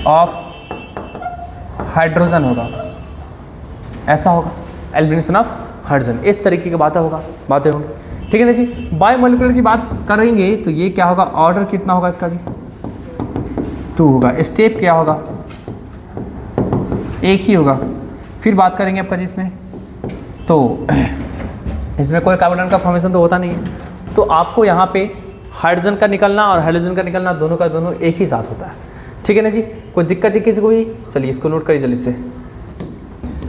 ऑफ हाइड्रोजन होगा, ऐसा होगा, एलिमिनेशन ऑफ हाइड्रोजन। इस तरीके की बातें होंगी, ठीक है ना जी। बायोमॉलिक्यूलर की बात करेंगे तो ये क्या होगा, ऑर्डर कितना होगा इसका जी, 2 होगा। स्टेप क्या होगा, एक ही होगा। फिर बात करेंगे आपका जी इसमें, तो इसमें कोई कार्बन का फॉर्मेशन तो होता नहीं है, तो आपको यहाँ पे हाइड्रोजन का निकलना और हाइड्रोजन का निकलना दोनों का दोनों एक ही साथ होता है, ठीक है ना जी। कोई दिक्कत है किसी को भी, चलिए इसको नोट करिए जल्दी से।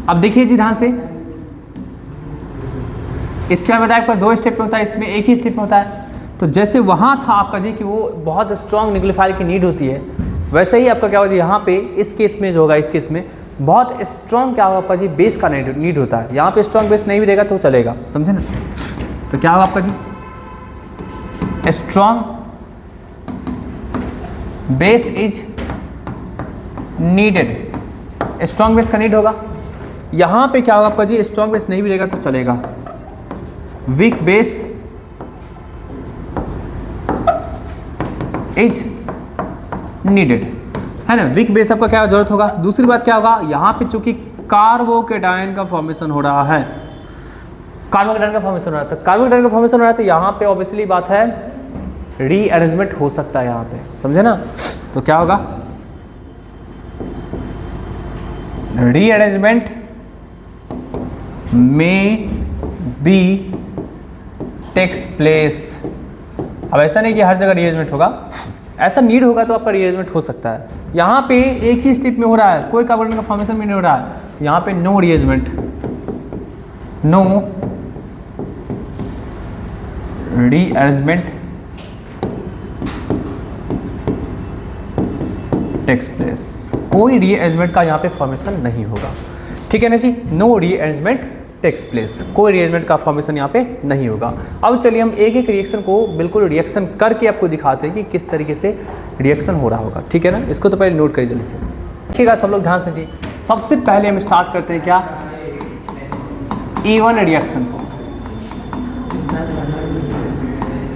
अब देखिए जी ध्यान से, इसके बाद बताया आपका 2 स्टेप में होता है, इसमें एक ही स्टेप में होता है। तो जैसे वहाँ था आपका जी कि वो बहुत स्ट्रॉन्ग न्यूक्लियोफाइल की नीड होती है, वैसे ही आपका क्या होगा जी यहाँ पे इस केस में जो होगा, इस केस में बहुत स्ट्रॉन्ग क्या होगा आपका जी, बेस का नीड होता है। यहाँ पे स्ट्रॉन्ग बेस नहीं भी रहेगा तो चलेगा, समझे ना। तो क्या होगा आपका जी, strong base is needed, strong base का नीड होगा। यहाँ पे क्या होगा आपका जी, स्ट्रॉन्ग बेस नहीं भी रहेगा तो चलेगा, वीक बेस इज नीडेड, है ना। वीक बेस आपका क्या जरूरत होगा। दूसरी बात क्या होगा, यहाँ पे चूंकि कार्बोकेटाइन का फॉर्मेशन हो रहा है, कार्बोकेटाइन का फॉर्मेशन हो रहा है, तो कार्बोकेटाइन का फॉर्मेशन हो रहा है, तो यहाँ पे ऑब्वियसली बात है रीअरेंजमेंट हो सकता है यहाँ पे, समझे ना। तो क्या होगा, रीअरेंजमेंट में बी टेक्स प्लेस। अब ऐसा नहीं कि हर जगह रीअरेंजमेंट होगा, ऐसा नीड होगा तो आपका रीअरेंजमेंट हो सकता है। यहाँ पे एक ही स्टेप में हो रहा है, कोई कार्बन का फॉर्मेशन भी नहीं हो रहा है, यहाँ पे no rearrangement, no rearrangement takes place, कोई रीअरेंजमेंट का यहाँ पे फॉर्मेशन नहीं होगा, ठीक है ना जी। नो रीअरेंजमेंट टेक्स प्लेस, कोई रिएरेंजमेंट का फॉर्मेशन यहाँ पे नहीं होगा। अब चलिए हम एक एक रिएक्शन को बिल्कुल रिएक्शन करके आपको दिखाते हैं कि किस तरीके से रिएक्शन हो रहा होगा, ठीक है ना। इसको तो पहले नोट करिए जल्दी से, देखिएगा सब लोग ध्यान से जी। सबसे पहले हम स्टार्ट करते हैं क्या, E1 रिएक्शन को,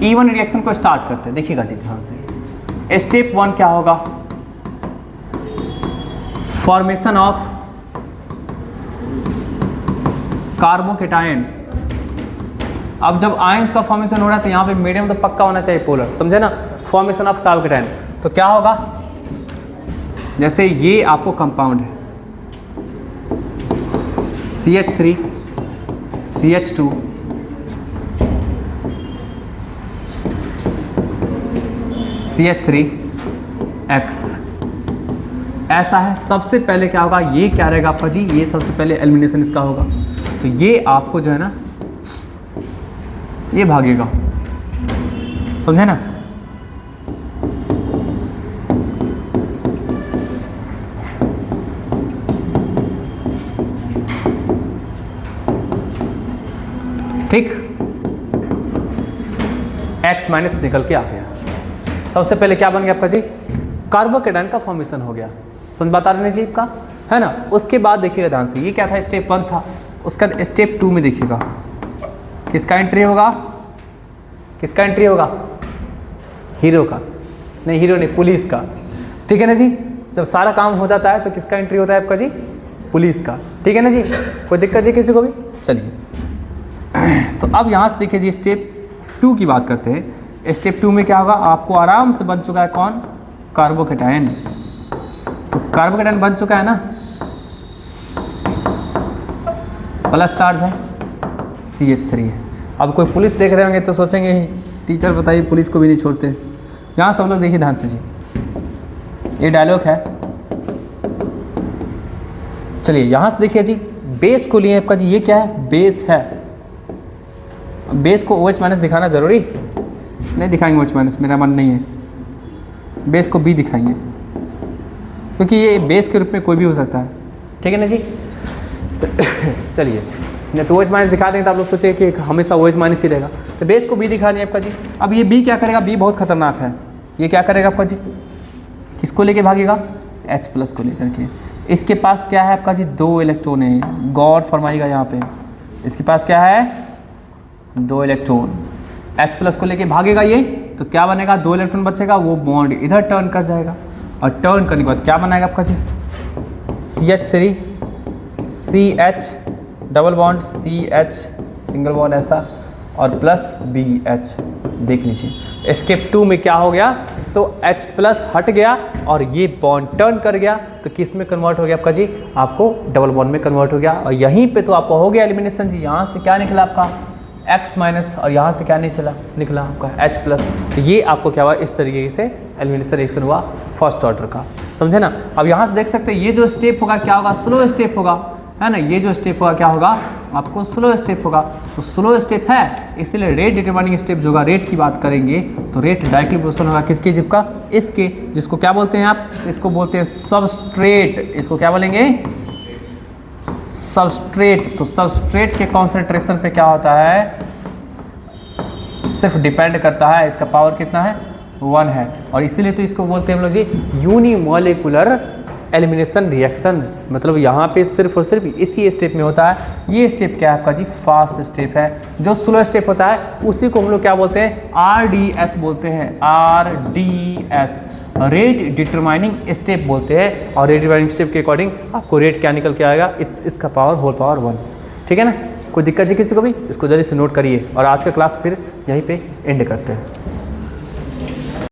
E1 रिएक्शन को स्टार्ट करते हैं, देखिएगा जी ध्यान से। स्टेप 1 क्या होगा, फॉर्मेशन ऑफ कार्बोकेटायन। अब जब आयंस का फॉर्मेशन हो रहा है तो यहाँ पे मीडियम तो पक्का होना चाहिए पोलर, समझे ना। फॉर्मेशन ऑफ कार्बोकेटायन तो क्या होगा, जैसे ये आपको कंपाउंड है CH3 CH2 CH3X ऐसा है। सबसे पहले क्या होगा, ये क्या रहेगा आपका जी, ये सबसे पहले एलिमिनेशन इसका होगा। तो ये आपको जो है ना ये भागेगा, समझे ना। ठीक, X माइनस निकल के आ गया। सबसे पहले क्या बन गया आपका जी, कार्बोकेटायन का फॉर्मेशन हो गया। समझ बात आ रही है जी का, है ना। उसके बाद देखिएगा ध्यान से, ये क्या था, स्टेप 1 था। उसका स्टेप 2 में देखिएगा किसका एंट्री होगा, किसका एंट्री होगा, हीरो का, नहीं हीरो नहीं, पुलिस का। ठीक है ना जी। जब सारा काम हो जाता है तो किसका एंट्री होता है आपका जी, पुलिस का। ठीक है ना जी, कोई दिक्कत जी किसी को भी। चलिए तो अब यहाँ से देखिए जी स्टेप 2 की बात करते हैं। स्टेप 2 में क्या होगा, आपको आराम से बन चुका है कौन, कार्बोकेटायन। तो कार्बोकेटायन बन चुका है ना, प्लस चार्ज है, CH3 है। अब कोई पुलिस देख रहे होंगे तो सोचेंगे टीचर बताइए पुलिस को भी नहीं छोड़ते। यहाँ सब लोग देखिए ध्यान से जी, ये डायलॉग है। चलिए यहाँ से देखिए जी, बेस को लिए आपका जी, ये क्या है, बेस है। बेस को OH माइनस दिखाना जरूरी नहीं, दिखाएंगे OH माइनस, मेरा मन नहीं है। बेस को B दिखाएंगे क्योंकि ये बेस के रूप में कोई भी हो सकता है। ठीक है ना जी। चलिए, नहीं तो OH माइनस दिखा देंगे तो आप लोग सोचे कि हमेशा OH माइनस ही रहेगा। तो बेस को B दिखा दें आपका जी। अब ये B क्या करेगा, B बहुत खतरनाक है। ये क्या करेगा आपका जी, किसको लेके भागेगा, H प्लस को लेकर के। इसके पास क्या है आपका जी, 2 इलेक्ट्रॉन है। गौर फरमाइएगा यहाँ पे, इसके पास क्या है, 2 इलेक्ट्रॉन। H प्लस को लेके भागेगा ये, तो क्या बनेगा, 2 इलेक्ट्रॉन बचेगा, वो बॉन्ड इधर टर्न कर जाएगा। और टर्न करने के बाद क्या बनाएगा आपका जी, CH3 CH double bond CH single bond ऐसा, और प्लस BH। देख लीजिए स्टेप 2 में क्या हो गया, तो H प्लस हट गया और ये बॉन्ड टर्न कर गया। तो किस में कन्वर्ट हो गया आपका जी, आपको डबल बॉन्ड में कन्वर्ट हो गया। और यहीं पे तो आपका हो गया एलिमिनेशन जी। यहाँ से क्या निकला आपका X माइनस, और यहाँ से क्या नहीं चला, निकला आपका H प्लस। तो ये आपको क्या हुआ, इस तरीके से एलिमिनेशन रिएक्शन हुआ फर्स्ट ऑर्डर का, समझे ना। अब यहाँ से देख सकते हैं ये जो स्टेप होगा क्या होगा, स्लो स्टेप होगा, है ना। ये जो स्टेप होगा क्या होगा, आपको स्लो स्टेप होगा। तो स्लो स्टेप है, इसीलिए रेट डिटरमाइनिंग स्टेप जो होगा, रेट की बात करेंगे तो रेट डायरेक्टली प्रोपोर्शनल होगा किसके, जिप का, इसके, जिसको क्या बोलते हैं आप, इसको बोलते हैं सबस्ट्रेट। इसको क्या बोलेंगे, सबस्ट्रेट। तो सबस्ट्रेट के कॉन्सेंट्रेशन पे क्या होता है, सिर्फ डिपेंड करता है, इसका पावर कितना है, 1 है। और इसीलिए तो इसको बोलते हैं हम लोग जी यूनिमॉलिक्यूलर एलिमिनेशन रिएक्शन। मतलब यहाँ पे सिर्फ और सिर्फ इसी स्टेप में होता है। ये स्टेप क्या है आपका जी, फास्ट स्टेप है। जो स्लो स्टेप होता है उसी को हम लोग क्या बोलते हैं, RDS बोलते हैं, RDS, रेट डिटरमाइनिंग स्टेप बोलते हैं। और रेट डिटरमाइनिंग स्टेप के अकॉर्डिंग आपको रेट क्या निकल के आएगा, इसका पावर होल पावर 1। ठीक है ना, कोई दिक्कत जी किसी को भी, इसको जल्दी से नोट करिए। और आज का क्लास फिर यहीं पे एंड करते हैं।